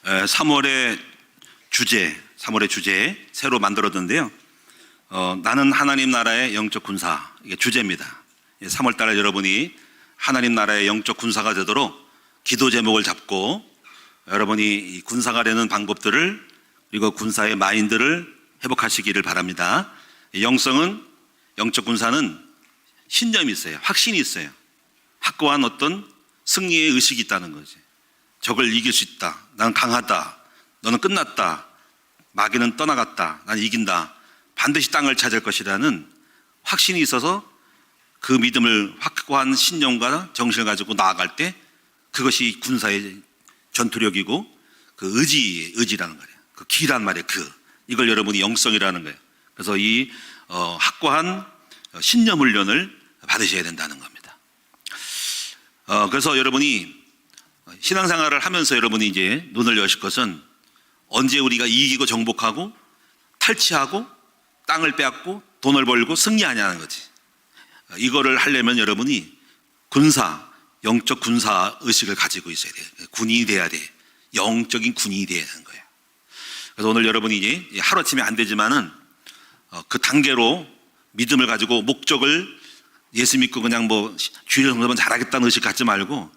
3월의 주제 새로 만들었는데요. 나는 하나님 나라의 영적 군사, 이게 주제입니다. 3월 달에 여러분이 하나님 나라의 영적 군사가 되도록 기도 제목을 잡고 여러분이 이 군사가 되는 방법들을, 그리고 군사의 마인드를 회복하시기를 바랍니다. 영적 군사는 신념이 있어요. 확신이 있어요. 확고한 어떤 승리의 의식이 있다는 거지. 적을 이길 수 있다. 나는 강하다. 너는 끝났다. 마귀는 떠나갔다. 난 이긴다. 반드시 땅을 차지할 것이라는 확신이 있어서 그 믿음을, 확고한 신념과 정신을 가지고 나아갈 때 그것이 군사의 전투력이고 그 의지라는 거예요. 그 기란 말이에요. 이걸 여러분이 영성이라는 거예요. 그래서 이 확고한 신념 훈련을 받으셔야 된다는 겁니다. 그래서 여러분이 신앙생활을 하면서 여러분이 이제 눈을 여실 것은 언제 우리가 이기고 정복하고 탈취하고 땅을 빼앗고 돈을 벌고 승리하냐는 거지. 이거를 하려면 여러분이 영적 군사 의식을 가지고 있어야 돼요. 군인이 돼야 돼. 영적인 군인이 돼야 하는 거예요. 그래서 오늘 여러분이 이제 하루아침에 안 되지만은 그 단계로 믿음을 가지고 목적을 예수 믿고 그냥 주일 정도만 잘하겠다는 의식 갖지 말고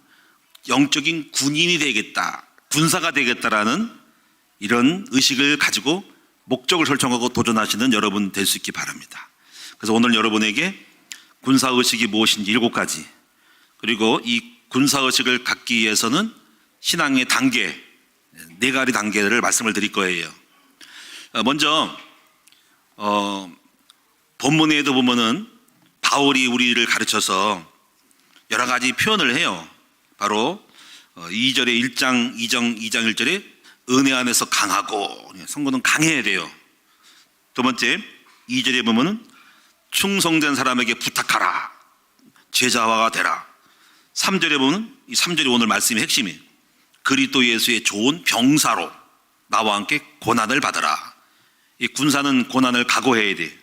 영적인 군인이 되겠다, 군사가 되겠다라는 이런 의식을 가지고 목적을 설정하고 도전하시는 여러분 될 수 있기 바랍니다. 그래서 오늘 여러분에게 군사의식이 무엇인지 7가지, 그리고 이 군사의식을 갖기 위해서는 신앙의 단계, 4가지 단계를 말씀을 드릴 거예요. 먼저 본문에도 보면은 바울이 우리를 가르쳐서 여러 가지 표현을 해요. 바로 2절에 1장 1절에 은혜 안에서 강하고, 성도는 강해야 돼요. 두 번째 2절에 보면은 충성된 사람에게 부탁하라, 제자화가 되라. 3절에 보면 이 3절이 오늘 말씀의 핵심이에요. 그리스도 예수의 좋은 병사로 나와 함께 고난을 받으라. 이 군사는 고난을 각오해야 돼.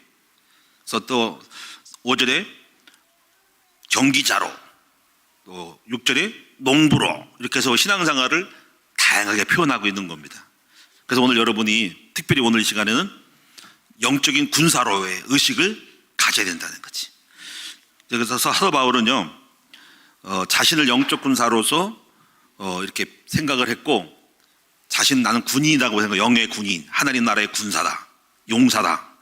그래서 또 5절에 경기자로, 또 6절에 농부로, 이렇게 해서 신앙생활을 다양하게 표현하고 있는 겁니다. 그래서 오늘 여러분이 특별히 오늘 이 시간에는 영적인 군사로의 의식을 가져야 된다는 거지. 그래서 사도 바울은요, 자신을 영적 군사로서 이렇게 생각을 했고, 나는 군인이라고 생각해요. 영의 군인, 하나님 나라의 군사다, 용사다.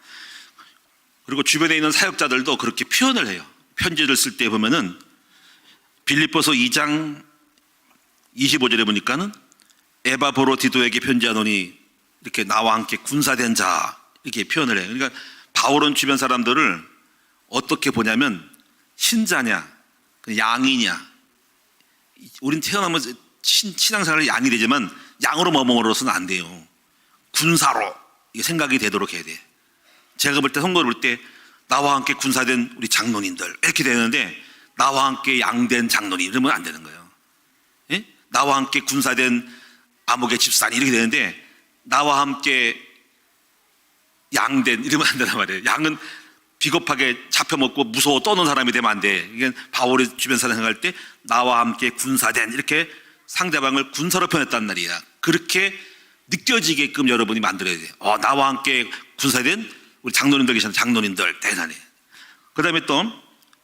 그리고 주변에 있는 사역자들도 그렇게 표현을 해요. 편지를 쓸 때 보면은 빌립보서 2장 25절에 보니까는 에바브로디도에게 편지하노니 이렇게 나와 함께 군사된 자, 이렇게 표현을 해요. 그러니까 바울은 주변 사람들을 어떻게 보냐면 신자냐, 양이냐. 우린 태어나면서 신앙생활이 양이 되지만 양으로 머물러서는 안 돼요. 군사로 이게 생각이 되도록 해야 돼. 제가 볼 때, 선거를 볼 때 나와 함께 군사된 우리 장로님들 이렇게 되는데, 나와 함께 양된 장로님 이러면 안 되는 거예요. 예? 나와 함께 군사된 아무개 집사님 이렇게 되는데, 나와 함께 양된 이러면 안 된단 말이에요. 양은 비겁하게 잡혀먹고 무서워 떠는 사람이 되면 안 돼. 이게 바울이 주변 사람 생각할 때 나와 함께 군사된, 이렇게 상대방을 군사로 표현했단 말이야. 그렇게 느껴지게끔 여러분이 만들어야 돼요. 나와 함께 군사된 우리 장로님들 계시는 장로님들 대단해. 그 다음에 또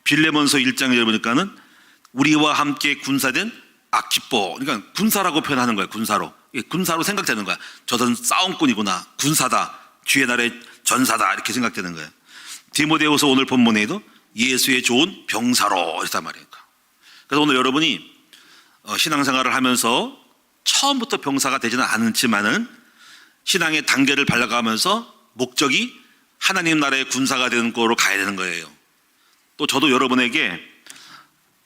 빌레몬서 1장에 보니까는 우리와 함께 군사된 아키포, 그러니까 군사라고 표현하는 거예요. 군사로 생각되는 거야. 저들은 싸움꾼이구나, 군사다, 주의 나라의 전사다, 이렇게 생각되는 거예요. 디모데후서 오늘 본문에도 예수의 좋은 병사로 했단 말이에요. 그래서 오늘 여러분이 신앙생활을 하면서 처음부터 병사가 되지는 않지만은 신앙의 단계를 밟아가면서 목적이 하나님 나라의 군사가 되는 거로 가야 되는 거예요. 또 저도 여러분에게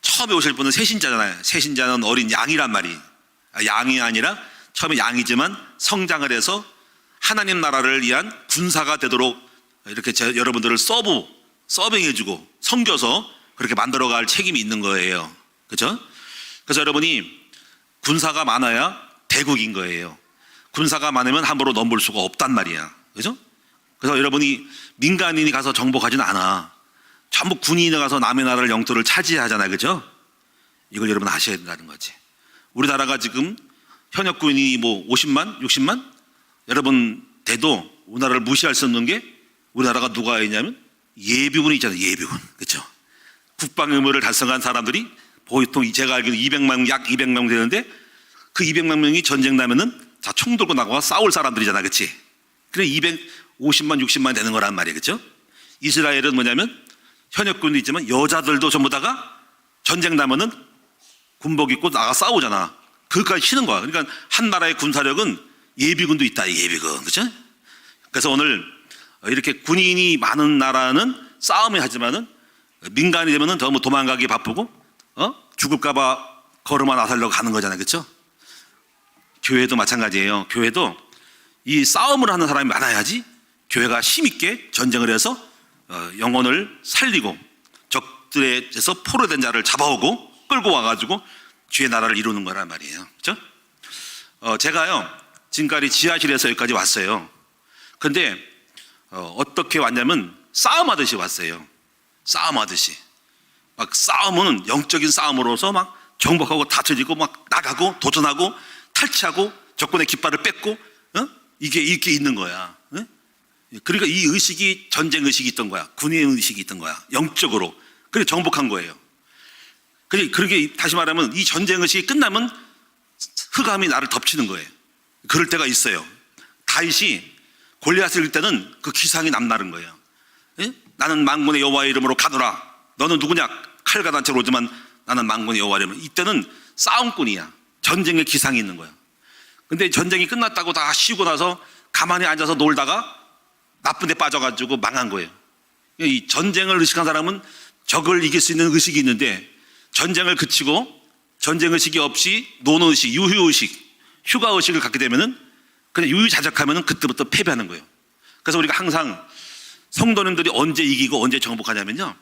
처음에 오실 분은 새신자잖아요. 새신자는 어린 양이란 말이, 양이 아니라 처음에 양이지만 성장을 해서 하나님 나라를 위한 군사가 되도록 이렇게 여러분들을 서빙해주고 섬겨서 그렇게 만들어갈 책임이 있는 거예요. 그렇죠? 그래서 여러분이 군사가 많아야 대국인 거예요. 군사가 많으면 함부로 넘볼 수가 없단 말이야. 그렇죠? 그래서 여러분이 민간인이 가서 정복하지는 않아. 전부 군인이 가서 남의 나라를 영토를 차지하잖아요. 그렇죠? 이걸 여러분 아셔야 된다는 거지. 우리나라가 지금 현역군이 뭐 50만, 60만 여러분 돼도 우리나라를 무시할 수 없는 게 우리나라가 누가 있냐면 예비군이 있잖아요. 예비군. 그렇죠? 국방 의무를 달성한 사람들이 보통 제가 알기로 200만 약 200명 되는데 그 200만 명이 전쟁 나면은 다 총 들고 나가 싸울 사람들이잖아. 그렇지? 그래 250만 60만 되는 거란 말이에요. 그렇죠? 이스라엘은 뭐냐면 현역군도 있지만 여자들도 전부 다가 전쟁 나면은 군복 입고 나가 싸우잖아. 그것까지 치는 거야. 그러니까 한 나라의 군사력은 예비군도 있다. 예비군. 그렇죠? 그래서 오늘 이렇게 군인이 많은 나라는 싸움을 하지만은 민간이 되면은 더 뭐 도망가기 바쁘고 죽을까봐 걸음아 나서려고 가는 거잖아요. 그렇죠? 교회도 마찬가지예요. 교회도 이 싸움을 하는 사람이 많아야지 교회가 힘있게 전쟁을 해서 영혼을 살리고 적들에서 포로된 자를 잡아오고 끌고 와가지고 주의 나라를 이루는 거란 말이에요. 그렇죠? 제가요 지금까지 지하실에서 여기까지 왔어요. 근데 어떻게 왔냐면 싸움하듯이 왔어요. 싸움하듯이 막 싸움은 영적인 싸움으로서 막 정복하고 다투지고 막 나가고 도전하고 탈취하고 적군의 깃발을 뺏고 이게 이렇게 있는 거야. 그러니까 이 의식이 전쟁 의식이 있던 거야. 군의 의식이 있던 거야. 영적으로. 그래 정복한 거예요. 그렇게 다시 말하면 이 전쟁 의식이 끝나면 흑암이 나를 덮치는 거예요. 그럴 때가 있어요. 다윗이 골리앗을 이길 때는 그 기상이 남다른 거예요. 나는 만군의 여호와의 이름으로 가노라. 너는 누구냐? 칼과 단체로 오지만 나는 만군의 여호와의 이름으로. 이때는 싸움꾼이야. 전쟁의 기상이 있는 거야. 근데 전쟁이 끝났다고 다 쉬고 나서 가만히 앉아서 놀다가 나쁜 데 빠져가지고 망한 거예요. 이 전쟁을 의식한 사람은 적을 이길 수 있는 의식이 있는데 전쟁을 그치고 전쟁 의식이 없이 노는 의식, 유휴 의식, 휴가 의식을 갖게 되면은 그냥 유유자적하면은 그때부터 패배하는 거예요. 그래서 우리가 항상 성도님들이 언제 이기고 언제 정복하냐면요.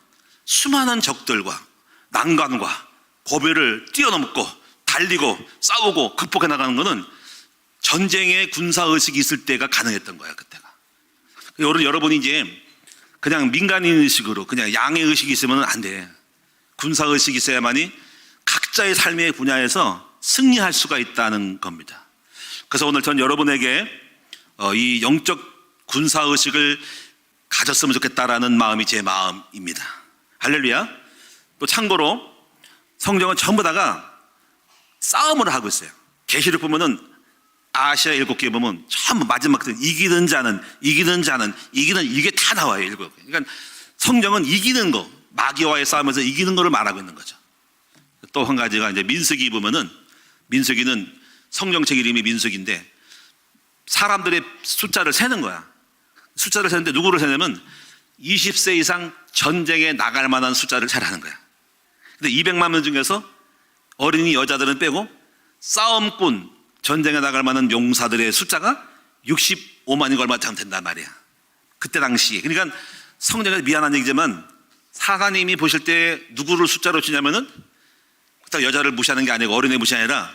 수많은 적들과 난관과 고비를 뛰어넘고 달리고 싸우고 극복해 나가는 거는 전쟁의 군사의식이 있을 때가 가능했던 거야. 그때가. 여러분이 이제 그냥 민간인 의식으로 그냥 양의 의식이 있으면 안 돼. 군사의식이 있어야만이 각자의 삶의 분야에서 승리할 수가 있다는 겁니다. 그래서 오늘 전 여러분에게 이 영적 군사의식을 가졌으면 좋겠다라는 마음이 제 마음입니다. 할렐루야. 또 참고로 성경은 전부 다가 싸움을 하고 있어요. 계시록 보면은 아시아 7개 보면 전부 마지막에 이기는 자는 이게 다 나와요. 7개. 그러니까 성경은 이기는 거, 마귀와의 싸움에서 이기는 거를 말하고 있는 거죠. 또 한 가지가 이제 민수기 보면은 민수기는 성경책 이름이 민수기인데 사람들의 숫자를 세는 거야. 숫자를 세는데 누구를 세냐면 20세 이상 전쟁에 나갈 만한 숫자를 세라는 거야. 근데 200만 명 중에서 어린이 여자들은 빼고 싸움꾼 전쟁에 나갈 만한 용사들의 숫자가 65만인가 얼마 참 된단 말이야. 그때 당시. 그러니까 성경에서 미안한 얘기지만 하나님이 보실 때 누구를 숫자로 치냐면은 여자를 무시하는 게 아니고 어린애 무시 아니라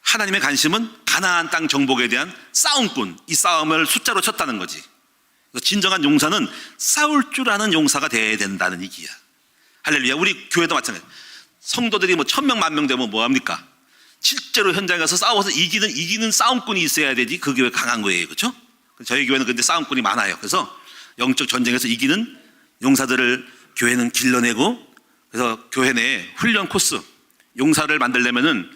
하나님의 관심은 가나안 땅 정복에 대한 싸움꾼, 이 싸움을 숫자로 쳤다는 거지. 진정한 용사는 싸울 줄 아는 용사가 돼야 된다는 얘기야. 할렐루야. 우리 교회도 마찬가지. 성도들이 뭐 1000명, 10,000명 되면 뭐합니까? 실제로 현장에 가서 싸워서 이기는 싸움꾼이 있어야 되지 그 교회 강한 거예요. 그렇죠? 저희 교회는 근데 싸움꾼이 많아요. 그래서 영적 전쟁에서 이기는 용사들을 교회는 길러내고 그래서 교회 내에 훈련 코스, 용사를 만들려면은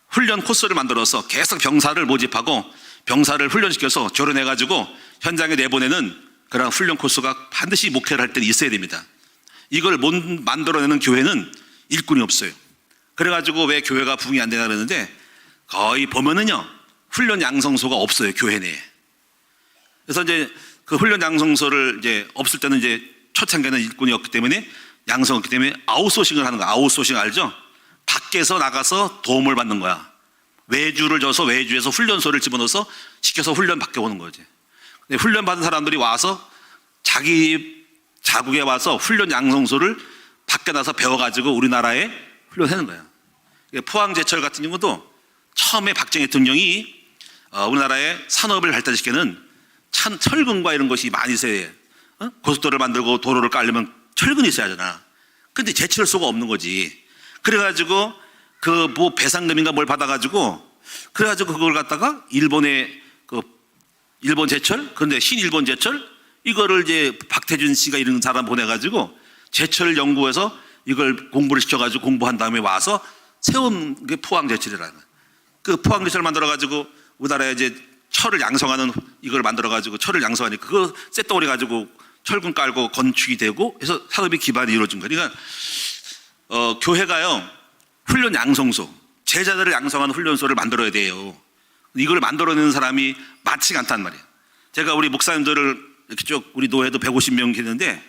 훈련 코스를 만들어서 계속 병사를 모집하고 병사를 훈련시켜서 조련해가지고 현장에 내보내는 그런 훈련 코스가 반드시 목회를 할 때는 있어야 됩니다. 이걸 못 만들어내는 교회는 일꾼이 없어요. 그래가지고 왜 교회가 부흥이 안 되나 그러는데 거의 보면은요 훈련 양성소가 없어요. 교회 내에. 그래서 이제 그 훈련 양성소를 이제 없을 때는 이제 초창기에는 일꾼이 없기 때문에 양성 없기 때문에 아웃소싱을 하는 거야. 아웃소싱 알죠? 밖에서 나가서 도움을 받는 거야. 외주를 줘서 외주에서 훈련소를 집어넣어서 시켜서 훈련 받게 오는 거지. 훈련 받은 사람들이 와서 자기 자국에 와서 훈련 양성소를 밖에 나서 배워가지고 우리나라에 훈련하는 거야. 포항제철 같은 경우도 처음에 박정희 대통령이 우리나라의 산업을 발달시키는 철근과 이런 것이 많이 있어야 해. 고속도로를 만들고 도로를 깔려면 철근이 있어야 하잖아. 근데 제철소가 없는 거지. 그래가지고 그 뭐 배상금인가 뭘 받아가지고 그래가지고 그걸 갖다가 일본의 그 일본 제철, 그런데 신일본 제철 이거를 이제 박태준 씨가 이런 사람 보내가지고 제철 연구해서 이걸 공부를 시켜가지고 공부한 다음에 와서 세운 게 포항 제철이라는 거예요. 그 포항 제철을 만들어가지고 우리나라에 이제 철을 양성하는 이걸 만들어가지고 철을 양성하니까 그거 쇳덩어리 가지고 철근 깔고 건축이 되고 해서 산업이 기반이 이루어진 거예요. 그러니까 교회가요 훈련 양성소, 제자들을 양성하는 훈련소를 만들어야 돼요. 이걸 만들어내는 사람이 많지가 않단 말이에요. 제가 우리 목사님들을 이렇게 쭉 우리 노회도 150명 계는데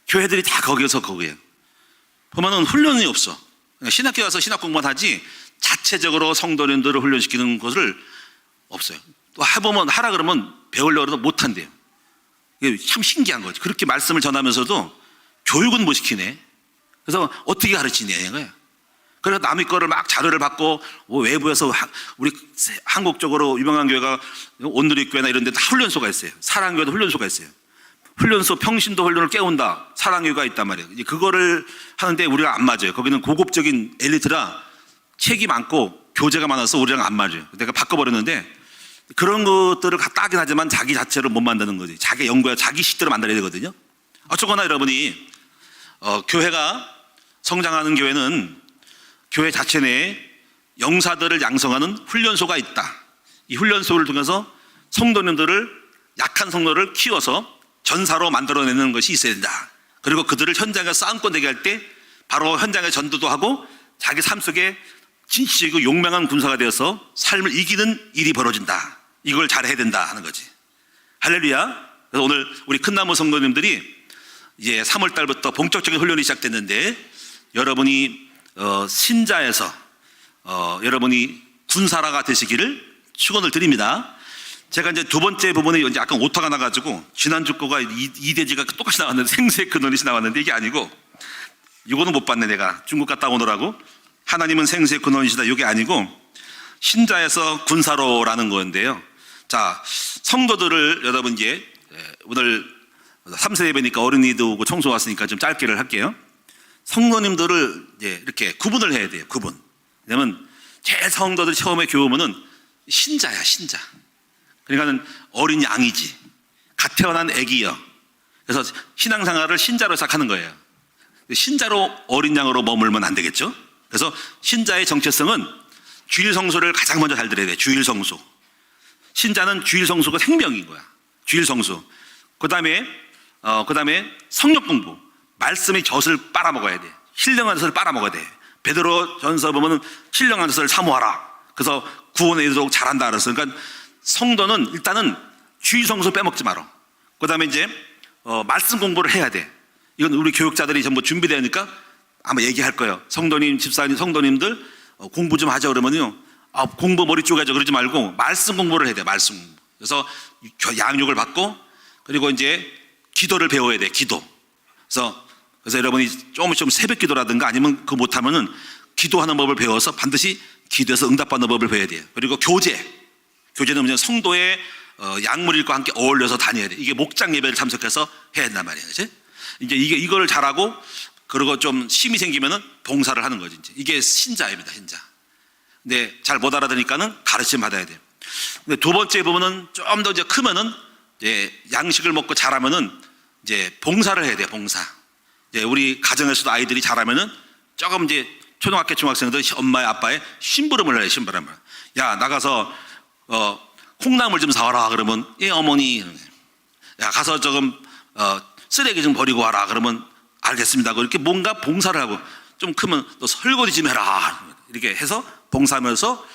교회들이 다 거기에요. 보면은 훈련이 없어. 신학교 가서 신학 공부만 하지 자체적으로 성도님들을 훈련시키는 것을 없어요. 또 해보면 하라 그러면 배우려고 해도 못한대요. 이게 참 신기한 거지. 그렇게 말씀을 전하면서도 교육은 못 시키네. 그래서 어떻게 가르치냐 이거예요. 그래서 남의 거를 막 자료를 받고 외부에서 우리 한국 쪽으로 유명한 교회가 온누리교회나 이런 데 다 훈련소가 있어요. 사랑교회도 훈련소가 있어요. 훈련소 평신도 훈련을 깨운다. 사랑교회가 있단 말이에요. 이제 그거를 하는데 우리가 안 맞아요. 거기는 고급적인 엘리트라 책이 많고 교재가 많아서 우리랑 안 맞아요. 내가 바꿔버렸는데 그런 것들을 갖다 하긴 하지만 자기 자체로 못 만드는 거지. 자기 연구야 자기 식대로 만들어야 되거든요. 어쨌거나 여러분이 교회가 성장하는 교회는 교회 자체 내에 영사들을 양성하는 훈련소가 있다. 이 훈련소를 통해서 성도님들을 약한 성도를 키워서 전사로 만들어내는 것이 있어야 된다. 그리고 그들을 현장에 싸움권 되게 할 때 바로 현장에 전도도 하고 자기 삶 속에 진실이고 용맹한 군사가 되어서 삶을 이기는 일이 벌어진다. 이걸 잘해야 된다 하는 거지. 할렐루야. 그래서 오늘 우리 큰나무 성도님들이 이제 3월 달부터 본격적인 훈련이 시작됐는데 여러분이 신자에서 여러분이 군사라가 되시기를 축원을 드립니다. 제가 이제 두 번째 부분에 이제 약간 오타가 나가지고 지난주 거가 이대지가 똑같이 나왔는데 생수의 근원이 나왔는데 이게 아니고 이거는 못 봤네. 내가 중국 갔다 오느라고 하나님은 생수의 근원이시다 이게 아니고 신자에서 군사로라는 건데요. 자, 성도들을 여러분 이제 오늘 3세 예배니까 어린이도 오고 청소 왔으니까 좀 짧게를 할게요. 성도님들을 이제 이렇게 구분을 해야 돼요. 구분. 왜냐면 제일 성도들이 처음에 교회 오면은 신자야 신자. 그러니까는 어린 양이지. 갓 태어난 애기요. 그래서 신앙생활을 신자로 시작하는 거예요. 신자로 어린 양으로 머물면 안 되겠죠. 그래서 신자의 정체성은 주일 성소를 가장 먼저 잘 들어야 돼. 주일 성소. 신자는 주일 성소가 생명인 거야. 주일 성소. 그다음에 성령 공부. 말씀의 젖을 빨아먹어야 돼. 신령한 젖을 빨아먹어야 돼. 베드로 전서 보면은 신령한 젖을 사모하라. 그래서 구원에 이르도록 잘한다 그랬어. 그러니까 성도는 일단은 주일 성소 빼먹지 마라. 그다음에 이제 말씀 공부를 해야 돼. 이건 우리 교육자들이 전부 준비되니까 아마 얘기할 거예요. 성도님, 집사님, 성도님들 공부 좀 하자 그러면요. 공부 머리 쪼개져 그러지 말고 말씀 공부를 해야 돼. 말씀 공부. 그래서 양육을 받고 그리고 이제 기도를 배워야 돼. 기도. 그래서 여러분이 조금씩 새벽 기도라든가 아니면 그거 못하면은 기도하는 법을 배워서 반드시 기도해서 응답받는 법을 배워야 돼요. 그리고 교제는 뭐냐 성도의 약물일과 함께 어울려서 다녀야 돼. 이게 목장 예배를 참석해서 해야 된단 말이에요. 그렇지? 이제 이거를 잘하고 그리고 좀 힘이 생기면은 봉사를 하는 거지. 이게 신자입니다. 신자. 근데 잘 못 알아들으니까는 가르침 받아야 돼요. 근데 두 번째 부분은 좀 더 이제 크면은 이제 양식을 먹고 자라면은 이제 봉사를 해야 돼요. 봉사. 이제 우리 가정에서도 아이들이 자라면은 조금 이제 초등학교 중학생들 엄마의 아빠의 심부름을 해요. 심부름을. 야 나가서 콩나물 좀 사와라 그러면 예 어머니. 야 가서 조금 쓰레기 좀 버리고 와라 그러면 알겠습니다. 이렇게 뭔가 봉사를 하고 좀 크면 너 설거지 좀 해라 이렇게 해서 봉사하면서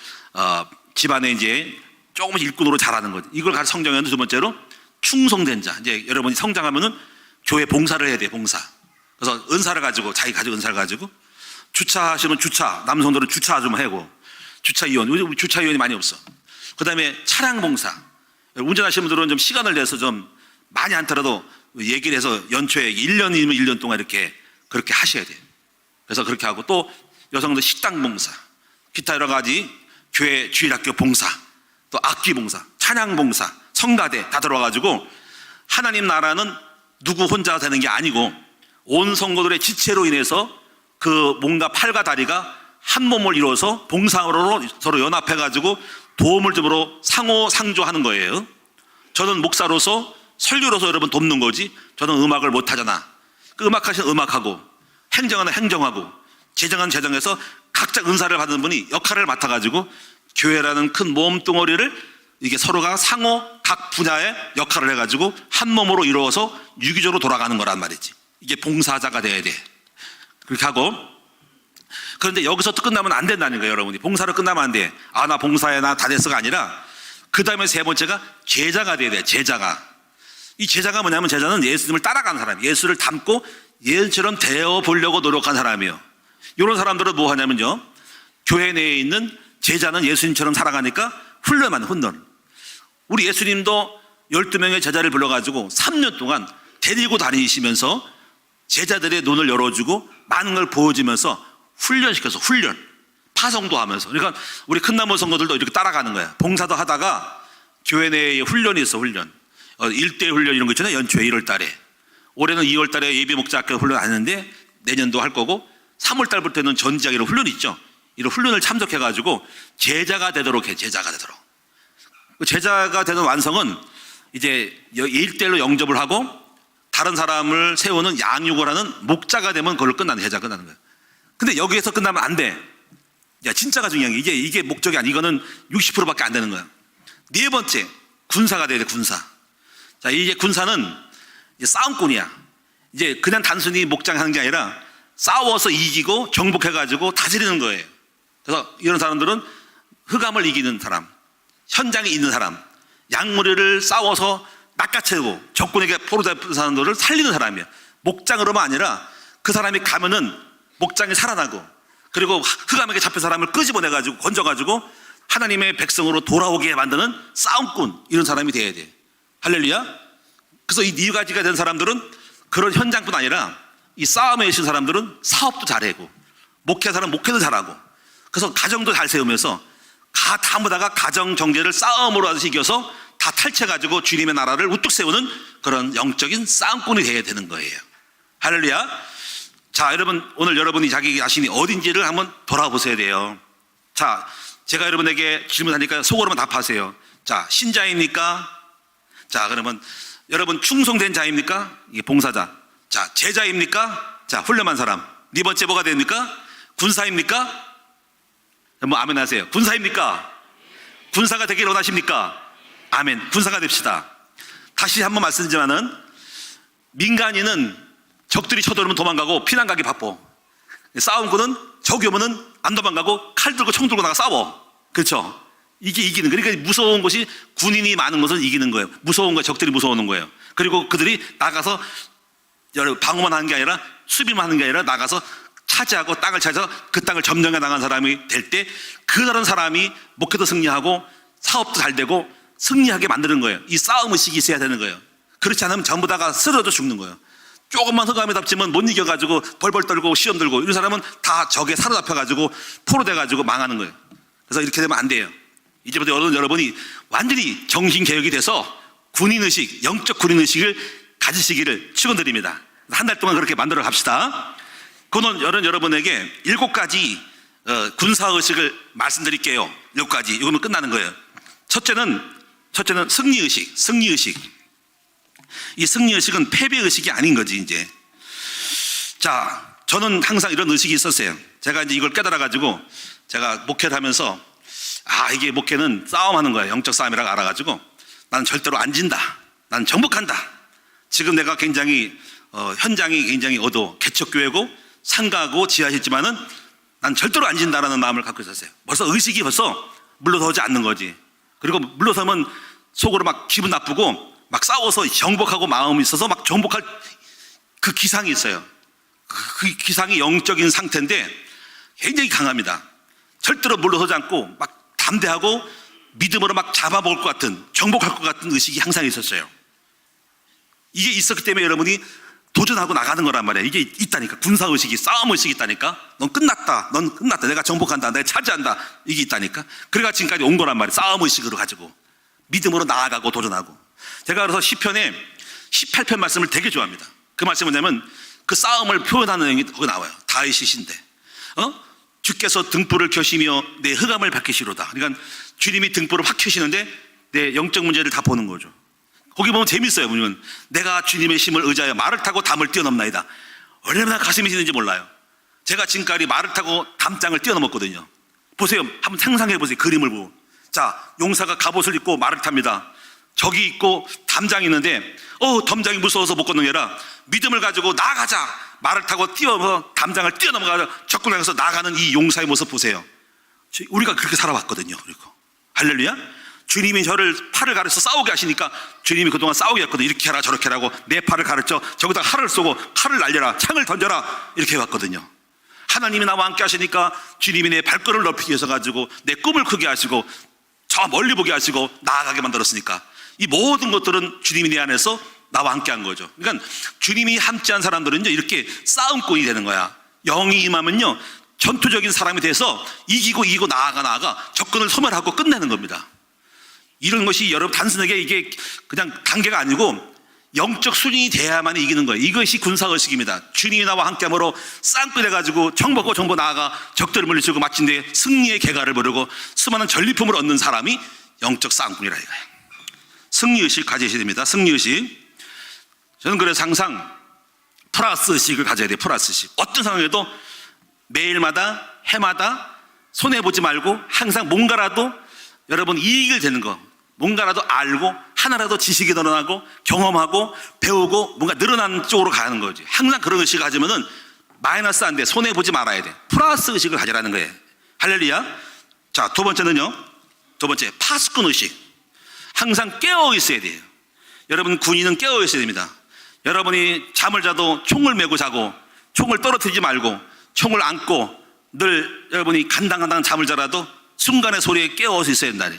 집안에 이제 조금씩 일꾼으로 자라는 거죠. 이걸 가르쳐 성장하는 두 번째로 충성된 자. 이제 여러분이 성장하면은 교회 봉사를 해야 돼. 봉사. 그래서 은사를 가지고 자기 가지고 은사를 가지고 주차하시면 주차. 남성들은 주차 좀 하고 주차위원. 요즘 우리 주차위원이 많이 없어. 그다음에 차량 봉사. 운전하시는 분들은 좀 시간을 내서 좀 많이 않더라도 얘기를 해서 연초에 1년이면 1년 동안 이렇게 그렇게 하셔야 돼요. 그래서 그렇게 하고 또 여성들 식당 봉사, 기타 여러 가지 교회 주일학교 봉사, 또 악기 봉사, 찬양 봉사, 성가대 다 들어와가지고 하나님 나라는 누구 혼자 되는 게 아니고 온 성도들의 지체로 인해서 그 뭔가 팔과 다리가 한 몸을 이루어서 봉사로 서로 연합해가지고 도움을 줌으로 상호 상조하는 거예요. 저는 목사로서 설교로서 여러분 돕는 거지, 저는 음악을 못하잖아. 그 음악하시는 음악하고, 행정하는 행정하고, 재정하는 재정해서 각자 은사를 받는 분이 역할을 맡아가지고 교회라는 큰 몸뚱어리를 이게 서로가 상호 각 분야의 역할을 해가지고 한 몸으로 이루어서 유기적으로 돌아가는 거란 말이지. 이게 봉사자가 돼야 돼. 그렇게 하고, 그런데 여기서 끝나면 안 된다는 거예요, 여러분이. 봉사로 끝나면 안 돼. 아, 나 봉사해, 나 다 됐어가 아니라, 그 다음에 세 번째가 제자가 돼야 돼, 제자가. 이 제자가 뭐냐면, 제자는 예수님을 따라가는 사람, 예수를 닮고 예수처럼 되어 보려고 노력한 사람이에요. 이런 사람들은 뭐 하냐면요, 교회 내에 있는 제자는 예수님처럼 살아가니까 훈련만, 훈련. 우리 예수님도 12명의 제자를 불러가지고 3년 동안 데리고 다니시면서 제자들의 눈을 열어주고 많은 걸 보여주면서 훈련시켜서, 훈련, 파송도 하면서. 그러니까 우리 큰나무 성도들도 이렇게 따라가는 거야. 봉사도 하다가 교회 내에 훈련이 있어, 훈련. 1대 훈련 이런 거 있잖아요, 연초에 1월 달에. 올해는 2월 달에 예비 목자학교 훈련 안 했는데 내년도 할 거고, 3월 달부터는 전지학 이런 훈련이 있죠. 이런 훈련을 참석해가지고 제자가 되도록 해, 제자가 되도록. 제자가 되는 완성은 이제 1대1로 영접을 하고 다른 사람을 세우는 양육을 하는 목자가 되면 그걸로 끝나는, 제자가 끝나는 거예요. 근데 여기에서 끝나면 안 돼. 야, 진짜가 중요한 게 이게 목적이 아니야. 이거는 60%밖에 안 되는 거야. 네 번째, 군사가 돼야 돼, 군사. 자, 이제 군사는 이제 싸움꾼이야. 이제 그냥 단순히 목장하는 게 아니라 싸워서 이기고 정복해가지고 다스리는 거예요. 그래서 이런 사람들은 흑암을 이기는 사람, 현장에 있는 사람, 약물을 싸워서 낚아채고 적군에게 포로잡힌 사람들을 살리는 사람이에요. 목장으로만 아니라 그 사람이 가면은 목장이 살아나고, 그리고 흑암에게 잡힌 사람을 끄집어내가지고 건져가지고 하나님의 백성으로 돌아오게 만드는 싸움꾼, 이런 사람이 돼야 돼. 할렐루야. 그래서 이 네 가지가 된 사람들은 그런 현장뿐 아니라 이 싸움에 계신 사람들은 사업도 잘하고, 목회 사람 목회도 잘하고, 그래서 가정도 잘 세우면서 전부 다가 가정 정제를 싸움으로 하듯이 이겨서 다 탈취해가지고 주님의 나라를 우뚝 세우는 그런 영적인 싸움꾼이 되어야 되는 거예요. 할렐루야. 자, 여러분, 오늘 여러분이 자기 자신이 어딘지를 한번 돌아보셔야 돼요. 자, 제가 여러분에게 질문하니까 속으로만 답하세요. 자, 신자입니까? 자, 그러면 여러분 충성된 자입니까? 이게 봉사자. 자, 제자입니까? 자, 훌륭한 사람. 네 번째 뭐가 됩니까? 군사입니까? 뭐 아멘 하세요. 군사입니까? 군사가 되기를 원하십니까? 아멘. 군사가 됩시다. 다시 한번 말씀드리지만은, 민간인은 적들이 쳐들어오면 도망가고 피난 가기 바빠. 싸움꾼은 적이 오면은 안 도망가고 칼 들고 총 들고 나가 싸워. 그렇죠? 이게 이기는 거예요. 그러니까 무서운 것이, 군인이 많은 것은 이기는 거예요. 무서운 거, 적들이 무서워하는 거예요. 그리고 그들이 나가서 방어만 하는 게 아니라 수비만 하는 게 아니라 나가서 차지하고 땅을 차지해서 그 땅을 점령해 나간 사람이 될 때, 그 다른 사람이 목회도 승리하고 사업도 잘 되고 승리하게 만드는 거예요. 이 싸움 의식이 있어야 되는 거예요. 그렇지 않으면 전부 다가 쓰러져 죽는 거예요. 조금만 흑암에 덮치면 못 이겨가지고 벌벌 떨고 시험 들고 이런 사람은 다 적에 사로잡혀가지고 포로 돼가지고 망하는 거예요. 그래서 이렇게 되면 안 돼요. 이제부터 여러분이 완전히 정신개혁이 돼서 군인의식, 영적 군인의식을 가지시기를 축원드립니다. 한 달 동안 그렇게 만들어 갑시다. 그는 여러분에게 7가지 군사의식을 말씀드릴게요. 7가지. 이거면 끝나는 거예요. 첫째는 승리의식, 승리의식. 이 승리의식은 패배의식이 아닌 거지, 이제. 자, 저는 항상 이런 의식이 있었어요. 제가 이제 이걸 깨달아가지고 제가 목회를 하면서, 이게 목회는 싸움하는 거야. 영적 싸움이라고 알아가지고 나는 절대로 안 진다. 나는 정복한다. 지금 내가 굉장히 현장이 굉장히 개척교회고 상가고 지하셨지만은 난 절대로 안 진다라는 마음을 갖고 있었어요. 벌써 의식이 물러서지 않는 거지. 그리고 물러서면 속으로 막 기분 나쁘고 막 싸워서 정복하고 마음이 있어서 막 정복할 그 기상이 있어요. 그 기상이 영적인 상태인데 굉장히 강합니다. 절대로 물러서지 않고 막 담대하고 믿음으로 막 잡아먹을 것 같은, 정복할 것 같은 의식이 항상 있었어요. 이게 있었기 때문에 여러분이 도전하고 나가는 거란 말이야. 이게 있다니까. 군사의식이, 싸움의식이 있다니까. 넌 끝났다. 내가 정복한다. 내가 차지한다. 이게 있다니까. 그래가 지금까지 온 거란 말이야. 싸움의식으로 가지고 믿음으로 나아가고 도전하고. 제가 그래서 시편에 18편 말씀을 되게 좋아합니다. 그 말씀은 뭐냐면 그 싸움을 표현하는 내용이 거기 나와요. 다윗이 시인데 주께서 등불을 켜시며 내 흑암을 밝히시로다. 그러니까 주님이 등불을 확 켜시는데 내 영적 문제를 다 보는 거죠. 거기 보면 재밌어요. 보면 내가 주님의 힘을 의지하여 말을 타고 담을 뛰어넘나이다. 얼마나 가슴이 시는지 몰라요. 제가 지금까지 말을 타고 담장을 뛰어넘었거든요. 보세요. 한번 상상해 보세요. 그림을 보고. 자, 용사가 갑옷을 입고 말을 탑니다. 적이 있고 담장이 있는데 담장이 무서워서 못 걷는 게 아니라 믿음을 가지고 나가자. 말을 타고 담장을 뛰어넘어가서 적군을 향해서 나가는 이 용사의 모습 보세요. 우리가 그렇게 살아왔거든요. 그리고 할렐루야. 주님이 저를 팔을 가르쳐 싸우게 하시니까 주님이 그동안 싸우게 했거든요. 이렇게 해라 저렇게 하라고 내 팔을 가르쳐 저기다 활을 쏘고 칼을 날려라 창을 던져라 이렇게 해왔거든요. 하나님이 나와 함께 하시니까 주님이 내 발걸음을 넓히기 위해서 가지고 내 꿈을 크게 하시고 저 멀리 보게 하시고 나아가게 만들었으니까 이 모든 것들은 주님이 내 안에서 나와 함께 한 거죠. 그러니까 주님이 함께한 사람들은요 이렇게 싸움꾼이 되는 거야. 영이 임하면요 전투적인 사람이 돼서 이기고 나아가 적군을 소멸하고 끝내는 겁니다. 이런 것이 여러분 단순하게 이게 그냥 단계가 아니고 영적 수준이 돼야만 이기는 거예요. 이것이 군사의식입니다. 주님이 나와 함께함으로 쌍끌 해가지고 정보고 정보 나아가 적들을 물리치고 마침내 승리의 계가를 부르고 수많은 전리품을 얻는 사람이 영적 쌍꾼이라 이거예요. 승리의식 가지셔야 됩니다. 승리의식. 저는 그래서 항상 플러스 의식을 가져야 돼요. 플러스 의식. 어떤 상황에도 매일마다 해마다 손해보지 말고 항상 뭔가라도 여러분 이익을 되는 거 뭔가라도 알고 하나라도 지식이 늘어나고 경험하고 배우고 뭔가 늘어나는 쪽으로 가는 거지. 항상 그런 의식을 가지면은 마이너스 안 돼. 손해보지 말아야 돼. 플러스 의식을 가지라는 거예요. 할렐루야. 자, 두 번째는요. 두 번째 파수꾼 의식. 항상 깨어 있어야 돼요. 여러분 군인은 깨어 있어야 됩니다. 여러분이 잠을 자도 총을 메고 자고 총을 떨어뜨리지 말고 총을 안고 늘 여러분이 간당간당 잠을 자라도 순간의 소리에 깨어서 있어야 된다.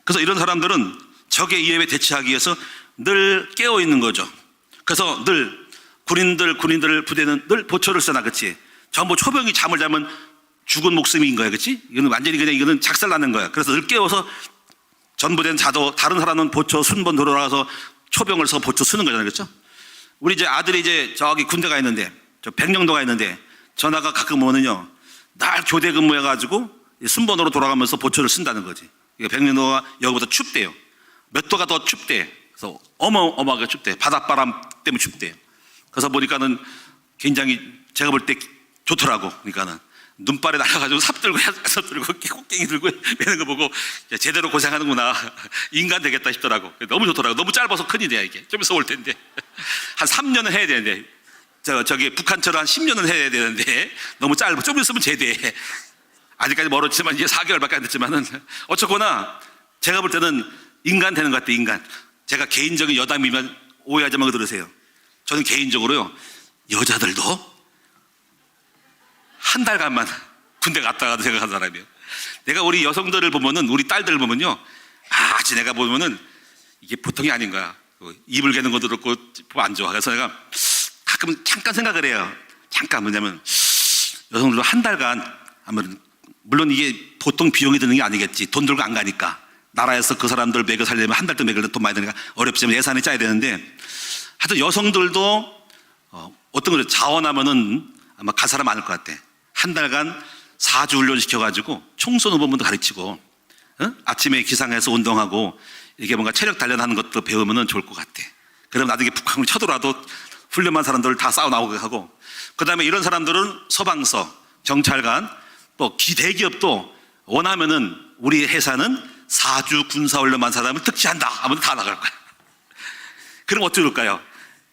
그래서 이런 사람들은 적의 위협에 대처하기 위해서 늘 깨어 있는 거죠. 그래서 늘 군인들 부대는 늘 보초를 써놔, 그렇지? 전부 초병이 잠을 자면 죽은 목숨인 거야, 그렇지? 이거는 완전히 그냥 이거는 작살나는 거야. 그래서 늘 깨워서 전부대는 자도 다른 사람은 보초 순번 돌아가서 초병을 서 보초 쓰는 거잖아요, 그렇죠? 우리 이제 아들이 이제 저기 군대 가 있는데 저 백령도가 있는데 전화가 가끔 오면요 날 교대 근무해가지고 순번으로 돌아가면서 보초를 쓴다는 거지. 백령도가 여기보다 춥대요. 몇 도가 더 춥대. 그래서 어마어마하게 춥대. 바닷바람 때문에 춥대. 그래서 보니까는 굉장히 제가 볼 때 좋더라고. 그러니까는 눈발에 날아가지고 삽 들고 꽃갱이 들고 매는 거 보고 제대로 고생하는구나. 인간 되겠다 싶더라고. 너무 좋더라고. 너무 짧아서 큰일이야 이게. 좀 있어 올 텐데 한 3년은 해야 되는데 저기 북한처럼 한 10년은 해야 되는데 너무 짧아. 좀 있으면 제대. 아직까지 멀었지만 이제 4개월밖에 안 됐지만은 어쨌거나 제가 볼 때는 인간 되는 것 같아요. 인간. 제가 개인적인 여담이면 오해하지 말고 들으세요. 저는 개인적으로요 여자들도 한 달간만 군대 갔다 가도 생각한 사람이에요. 내가 우리 여성들을 보면은 우리 딸들을 보면요 아주 내가 보면은 이게 보통이 아닌 거야. 이불 개는 것도 그렇고 안 좋아. 그래서 내가 가끔 잠깐 생각을 해요. 잠깐 뭐냐면 여성들도 한 달간 아무래도 물론 이게 보통 비용이 드는 게 아니겠지. 돈 들고 안 가니까. 나라에서 그 사람들 먹여 살려면 한 달 동안 먹일 돈 많이 드니까 어렵지만 예산이 짜야 되는데 하여튼 여성들도 어떤 거죠. 자원하면은 아마 갈 사람 많을 것 같아. 한 달간 4주 훈련시켜가지고 총 쏘는 법문도 가르치고 아침에 기상해서 운동하고 이게 뭔가 체력 단련하는 것도 배우면은 좋을 것 같아. 그럼 나중에 북한을 쳐들어와도 훈련한 사람들을 다 싸워 나오게 하고 그 다음에 이런 사람들은 소방서, 경찰관 또 대기업도 원하면은 우리 회사는 4주 군사훈련만 사람을 특지한다 하면 다 나갈 거야. 그럼 어떻게 될까요?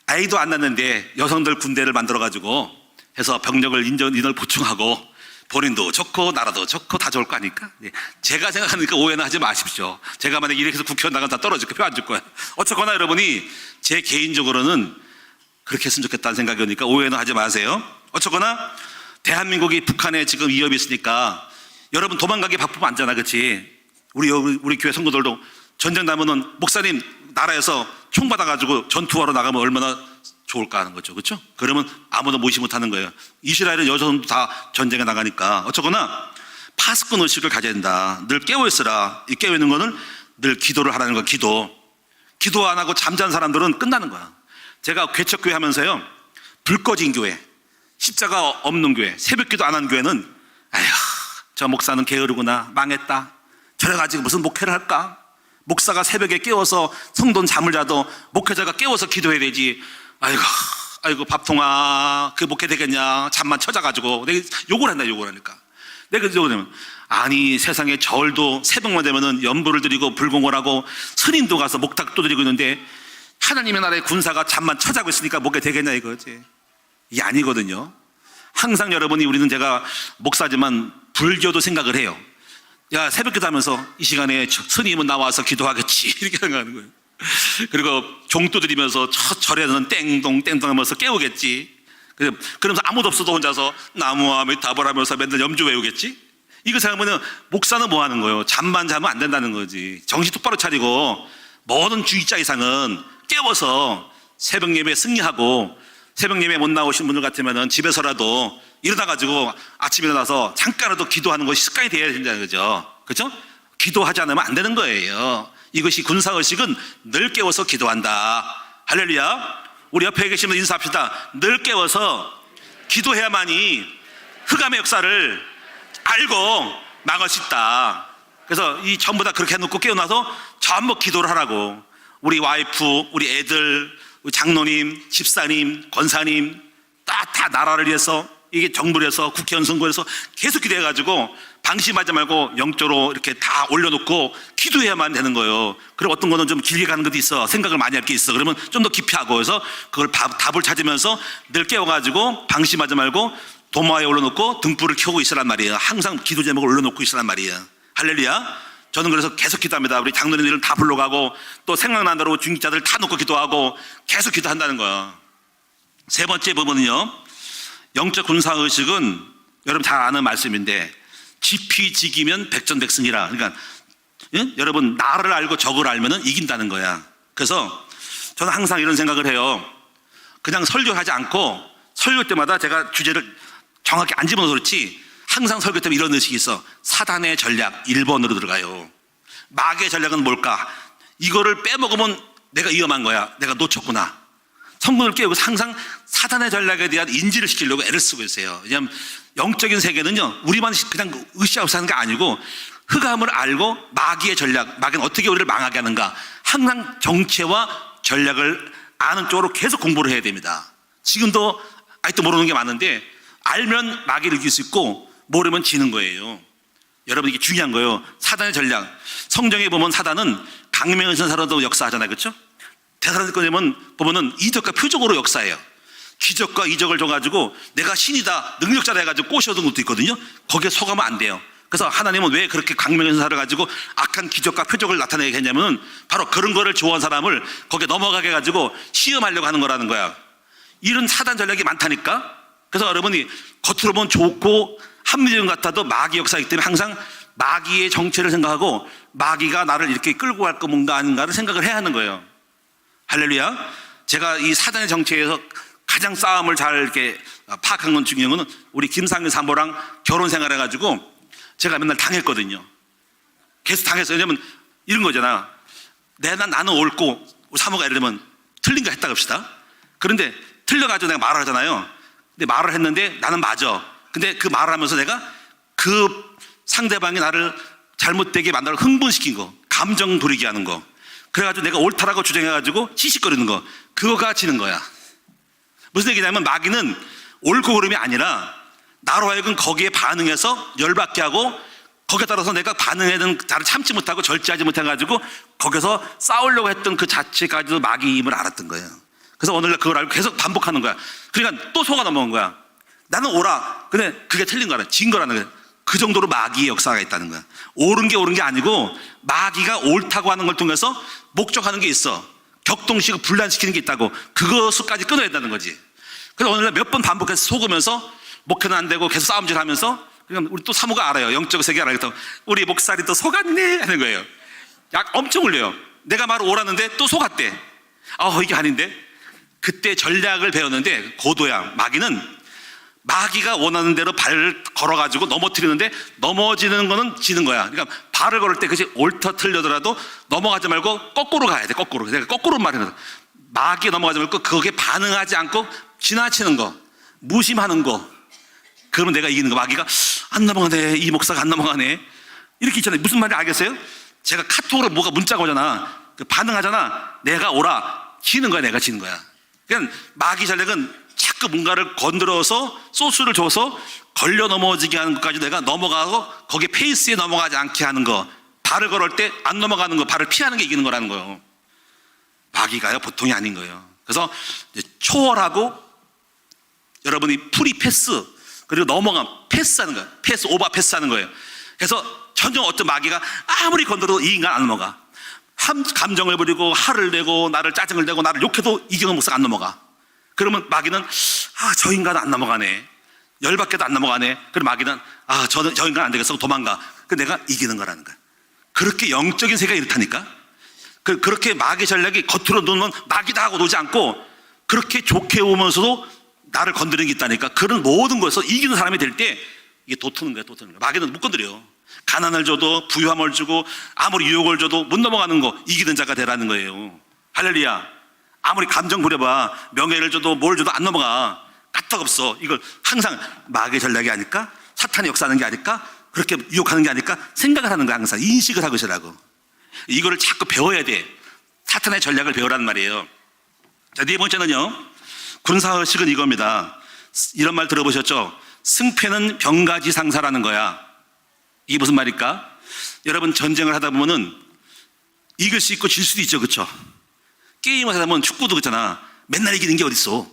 아이도 안 낳는데 여성들 군대를 만들어가지고 해서 병력을 인원을 보충하고 본인도 좋고 나라도 좋고 다 좋을 거 아닙니까? 제가 생각하니까 오해는 하지 마십시오. 제가 만약에 이렇게 해서 국회의원 나가면 다 떨어질 거야. 표 안 줄 거야. 어쨌거나 여러분이 제 개인적으로는 그렇게 했으면 좋겠다는 생각이 오니까 오해는 하지 마세요. 어쨌거나 대한민국이 북한에 지금 위협이 있으니까 여러분 도망가기 바쁘면 안 되잖아, 그렇지? 우리 교회 성도들도 전쟁 나면은 목사님 나라에서 총 받아가지고 전투하러 나가면 얼마나 좋을까 하는 거죠, 그렇죠? 그러면 아무도 무시 못하는 거예요. 이스라엘은 여성도 다 전쟁에 나가니까 어쨌거나 파수꾼 의식을 가져야 된다. 늘 깨어 있으라. 이 깨어 있는 거는 늘 기도를 하라는 거. 기도 안 하고 잠자는 사람들은 끝나는 거야. 제가 개척교회 하면서요 불 꺼진 교회, 십자가 없는 교회, 새벽기도 안 한 교회는 아휴 저 목사는 게으르구나, 망했다, 저래가지고 무슨 목회를 할까? 목사가 새벽에 깨워서 성도는 잠을 자도 목회자가 깨워서 기도해야 되지. 아이고 밥통아, 그 목회 되겠냐, 잠만 쳐자가지고 내가 욕을 한다. 욕을 하니까 내가 그러면, 아니 세상에 절도 새벽만 되면은 연부를 드리고 불공을 하고 스님도 가서 목탁도 드리고 있는데 하나님의 나라의 군사가 잠만 쳐자고 있으니까 목회 되겠냐 이거지. 이게 아니거든요. 항상 여러분이, 우리는, 제가 목사지만 불교도 생각을 해요. 야, 새벽기도 하면서 이 시간에 스님은 나와서 기도하겠지 이렇게 생각하는 거예요. 그리고 종도 드리면서 저 절에는 땡동 땡동 하면서 깨우겠지. 그러면서 아무도 없어도 혼자서 나무와 메타볼 하면서 맨날 염주 외우겠지. 이거 생각하면 목사는 뭐 하는 거예요? 잠만 자면 안 된다는 거지. 정신 똑바로 차리고 모든 주의자 이상은 깨워서 새벽 예배 승리하고, 새벽 예배 못 나오신 분들 같으면 집에서라도 일어나가지고 아침에 일어나서 잠깐이라도 기도하는 것이 습관이 되어야 된다는 거죠. 그렇죠? 기도하지 않으면 안 되는 거예요. 이것이 군사의식은 늘 깨워서 기도한다. 할렐루야. 우리 옆에 계시면 인사합시다. 늘 깨워서 기도해야만이 흑암의 역사를 알고 막을 수 있다. 그래서 이 전부 다 그렇게 해놓고 깨어나서 전부 기도를 하라고. 우리 와이프, 우리 애들, 우리 장로님, 집사님, 권사님 다 나라를 위해서, 이게 정부를 위해서, 국회의원 선거에서 계속 기도해가지고 방심하지 말고 영적으로 이렇게 다 올려놓고 기도해야만 되는 거예요. 그리고 어떤 거는 좀 길게 가는 것도 있어, 생각을 많이 할 게 있어. 그러면 좀 더 깊이 하고 해서 그걸 답을 찾으면서 늘 깨워가지고 방심하지 말고 도마에 올려놓고 등불을 켜고 있으란 말이에요. 항상 기도 제목을 올려놓고 있으란 말이에요. 할렐루야. 저는 그래서 계속 기도합니다. 우리 장로님들을 다 불러가고 또 생각난다고 중직자들 다 놓고 기도하고 계속 기도한다는 거예요. 세 번째 부분은요, 영적 군사의식은 여러분 잘 아는 말씀인데, 지피지기면 백전백승이라. 그러니까 여러분, 나를 알고 적을 알면 이긴다는 거야. 그래서 저는 항상 이런 생각을 해요. 그냥 설교하지 않고, 설교 때마다 제가 주제를 정확히 안 집어넣어서 그렇지 항상 설교 때문에 이런 의식이 있어. 사단의 전략 1번으로 들어가요. 마귀의 전략은 뭘까? 이거를 빼먹으면 내가 위험한 거야, 내가 놓쳤구나. 성분을 깨우고 항상 사단의 전략에 대한 인지를 시키려고 애를 쓰고 있어요. 왜냐하면 영적인 세계는요, 우리만 그냥 으쌰으쌰 하는 게 아니고 흑암을 알고 마귀의 전략, 마귀는 어떻게 우리를 망하게 하는가, 항상 정체와 전략을 아는 쪽으로 계속 공부를 해야 됩니다. 지금도 아직도 모르는 게 많은데, 알면 마귀를 이길 수 있고 모르면 지는 거예요. 여러분, 이게 중요한 거예요. 사단의 전략. 성경에 보면 사단은 강명선사로도 역사하잖아요. 그렇죠? 대사로니까 보면은 이적과 표적으로 역사해요. 기적과 이적을 줘가지고 내가 신이다, 능력자다 해가지고 꼬셔둔 것도 있거든요. 거기에 속하면 안 돼요. 그래서 하나님은 왜 그렇게 강명선사를 가지고 악한 기적과 표적을 나타내게 했냐면, 바로 그런 거를 좋아하는 사람을 거기에 넘어가게 해가지고 시험하려고 하는 거라는 거야. 이런 사단 전략이 많다니까. 그래서 여러분이 겉으로 보면 좋고 합리적인 것 같아도 마귀 역사이기 때문에 항상 마귀의 정체를 생각하고 마귀가 나를 이렇게 끌고 갈 거 뭔가 아닌가를 생각을 해야 하는 거예요. 할렐루야. 제가 이 사단의 정체에서 가장 싸움을 잘 이렇게 파악한 건 중요한 거는, 우리 김상규 사모랑 결혼 생활 해가지고 제가 맨날 당했거든요. 계속 당했어요. 왜냐면 이런 거잖아. 나는 옳고 사모가 예를 들면 틀린 거 했다 합시다. 그런데 틀려가지고 내가 말을 하잖아요. 근데 말을 했는데 나는 맞아. 근데 그 말을 하면서 내가 그 상대방이 나를 잘못되게 만들어 흥분시킨 거, 감정 부리게 하는 거, 그래가지고 내가 옳다라고 주장해가지고 시시거리는 거, 그거가 지는 거야. 무슨 얘기냐면, 마귀는 옳고 그름이 아니라 나로 하여금 거기에 반응해서 열받게 하고, 거기에 따라서 내가 반응하는 나를 참지 못하고 절제하지 못해가지고 거기서 싸우려고 했던 그 자체까지도 마귀임을 알았던 거예요. 그래서 오늘날 그걸 알고 계속 반복하는 거야. 그러니까 또 속아 넘어간 거야. 나는 옳아. 근데 그게 틀린 거라, 진 거라는 거야. 그 정도로 마귀의 역사가 있다는 거야. 옳은 게 아니고 마귀가 옳다고 하는 걸 통해서 목적하는 게 있어. 격동시키고 분란시키는 게 있다고. 그것까지 끊어야 된다는 거지. 그래서 오늘날 몇 번 반복해서 속으면서 목회는 안 되고 계속 싸움질 하면서, 그러니까 우리 또 사모가 알아요. 영적 세계 알아요. 우리 목사리 또 속았네 하는 거예요. 약 엄청 울려요. 내가 말을 옳았는데 또 속았대. 이게 아닌데. 그때 전략을 배웠는데, 고도야. 마귀가 원하는 대로 발을 걸어가지고 넘어뜨리는데, 넘어지는 거는 지는 거야. 그러니까 발을 걸을 때 그것이 옳다 틀려더라도 넘어가지 말고 거꾸로 가야 돼. 거꾸로. 내가 거꾸로 말해서 마귀에 넘어가지 말고 거기에 반응하지 않고 지나치는 거, 무심하는 거, 그러면 내가 이기는 거. 마귀가 안 넘어가네. 이 목사가 안 넘어가네. 이렇게 있잖아요. 무슨 말인지 알겠어요? 제가 카톡으로 뭐가 문자가 오잖아. 반응하잖아. 내가 오라. 지는 거야. 내가 지는 거야. 그냥 마귀 전략은 자꾸 뭔가를 건드려서 소스를 줘서 걸려 넘어지게 하는 것까지 내가 넘어가고 거기에 페이스에 넘어가지 않게 하는 거, 발을 걸을 때 안 넘어가는 거, 발을 피하는 게 이기는 거라는 거예요. 마귀가요 보통이 아닌 거예요. 그래서 초월하고 여러분이 프리 패스 그리고 넘어가 패스하는 거예요. 패스 오버 패스하는 거예요. 그래서 전혀 어떤 마귀가 아무리 건드려도 이 인간 안 넘어가. 감정을 부리고 화를 내고 나를 짜증을 내고 나를 욕해도 이경은 목사가 안 넘어가. 그러면 마귀는 저 인간은 안 넘어가네. 열받게도 안 넘어가네. 그럼 마귀는 저 인간 안 되겠어. 도망가. 그 내가 이기는 거라는 거야. 그렇게 영적인 세계가 이렇다니까. 그렇게 마귀 전략이 겉으로 놓으면 마귀다 하고 놓지 않고 그렇게 좋게 오면서도 나를 건드리는 게 있다니까. 그런 모든 것에서 이기는 사람이 될 때 이게 도트는 거야. 마귀는 못 건드려. 가난을 줘도 부유함을 주고 아무리 유혹을 줘도 못 넘어가는 거 이기는 자가 되라는 거예요. 할렐루야. 아무리 감정 부려봐. 명예를 줘도 뭘 줘도 안 넘어가. 까딱없어. 이걸 항상 마귀의 전략이 아닐까? 사탄이 역사하는 게 아닐까? 그렇게 유혹하는 게 아닐까? 생각을 하는 거야. 항상 인식을 하고 있으라고. 이거를 자꾸 배워야 돼. 사탄의 전략을 배우라는 말이에요. 자, 네 번째는요, 군사의식은 이겁니다. 이런 말 들어보셨죠? 승패는 병가지상사라는 거야. 이게 무슨 말일까? 여러분 전쟁을 하다 보면은 이길 수 있고 질 수도 있죠. 그렇죠? 게임을 하다 보면 축구도 그렇잖아. 맨날 이기는 게 어딨어.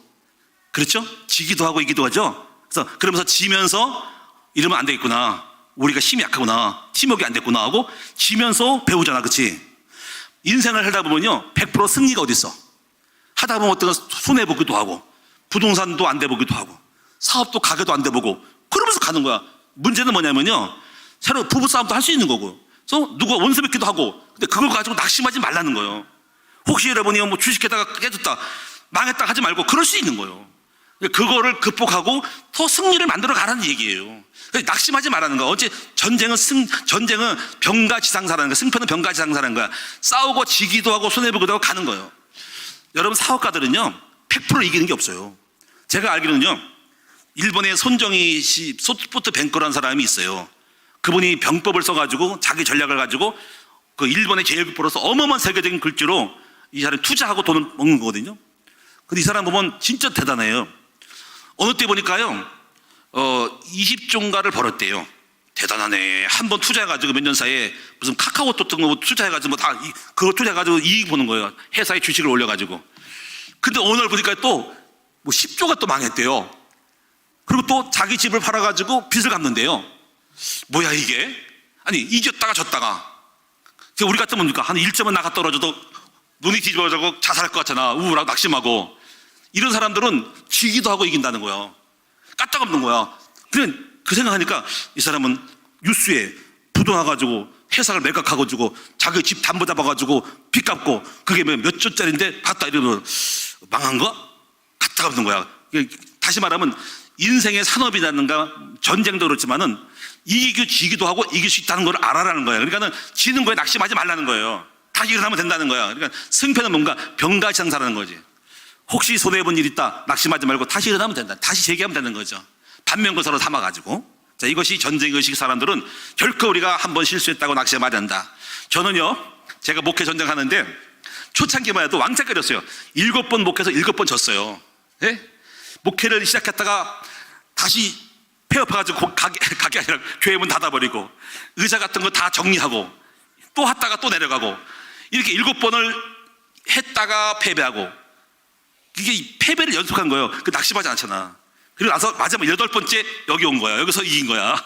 그렇죠? 지기도 하고 이기도 하죠. 그래서 그러면서 지면서 이러면 안 되겠구나. 우리가 힘이 약하구나. 팀워크가 안 됐구나 하고 지면서 배우잖아. 그렇지? 인생을 하다 보면요 100% 승리가 어딨어. 하다 보면 어떤 건 손해보기도 하고 부동산도 안 돼보기도 하고 사업도 가게도 안 돼보고 그러면서 가는 거야. 문제는 뭐냐면요 새로 부부싸움도 할 수 있는 거고 그래서 누가 원수 뵙기도 하고 근데 그걸 가지고 낙심하지 말라는 거예요. 혹시 여러분이 뭐 주식했다가 깨졌다 망했다 하지 말고 그럴 수 있는 거예요. 그거를 극복하고 더 승리를 만들어 가라는 얘기예요. 낙심하지 말라는 거야. 어째 전쟁은 병가지상사라는 거야. 승패는 병가지상사라는 거야. 싸우고 지기도 하고 손해보기도 하고 가는 거예요. 여러분 사업가들은요 100% 이기는 게 없어요. 제가 알기로는요 일본의 손정희 씨 소프트뱅크라는 사람이 있어요. 그분이 병법을 써가지고 자기 전략을 가지고 그 일본의 제일국보로서 어마어마한 세계적인 글주로 이 사람이 투자하고 돈을 먹는 거거든요. 근데 이 사람 보면 진짜 대단해요. 어느 때 보니까요 20조인가를 벌었대요. 대단하네. 한 번 투자해가지고 몇 년 사이에 무슨 카카오톡 같은 거 투자해가지고 뭐 다 그거 투자해가지고 이익 보는 거예요. 회사에 주식을 올려가지고. 근데 오늘 보니까 또 뭐 10조가 또 망했대요. 그리고 또 자기 집을 팔아가지고 빚을 갚는데요. 뭐야 이게? 아니 이겼다가 졌다가. 우리 같으면 한 1점은 나가 떨어져도 눈이 뒤집어져고 자살할 것 같잖아. 우울하고 낙심하고. 이런 사람들은 지기도 하고 이긴다는 거야. 까딱없는 거야. 그래 그 생각하니까 이 사람은 뉴스에 부도 나가지고 회사를 매각하고 자기 집 담보 잡아가지고 빚 갚고 그게 몇 조짜리인데 갔다 이러면 망한 거? 까딱없는 거야. 다시 말하면 인생의 산업이라든가 전쟁도 그렇지만은 이기고 지기도 하고 이길 수 있다는 걸 알아라는 거예요. 그러니까는 지는 거에 낙심하지 말라는 거예요. 다시 일어나면 된다는 거야. 그러니까 승패는 뭔가 병가지상사라는 거지. 혹시 손해본 일 있다 낙심하지 말고 다시 일어나면 된다. 다시 재기하면 되는 거죠. 반면교사로 삼아가지고. 자, 이것이 전쟁의식 사람들은 결코 우리가 한번 실수했다고 낙심하지 않는다. 저는요 제가 목회 전쟁하는데 초창기만 해도 왕창거렸어요. 7번 목회해서 7번 졌어요. 네? 목회를 시작했다가 다시 폐업해가지고 가게 아니라 교회 문 닫아버리고 의자 같은 거 다 정리하고 또 했다가 또 내려가고 이렇게 7번을 했다가 패배하고 이게 패배를 연속한 거예요. 그 낙심하지 않잖아. 그리고 나서 마지막 8번째 여기 온 거야. 여기서 이긴 거야.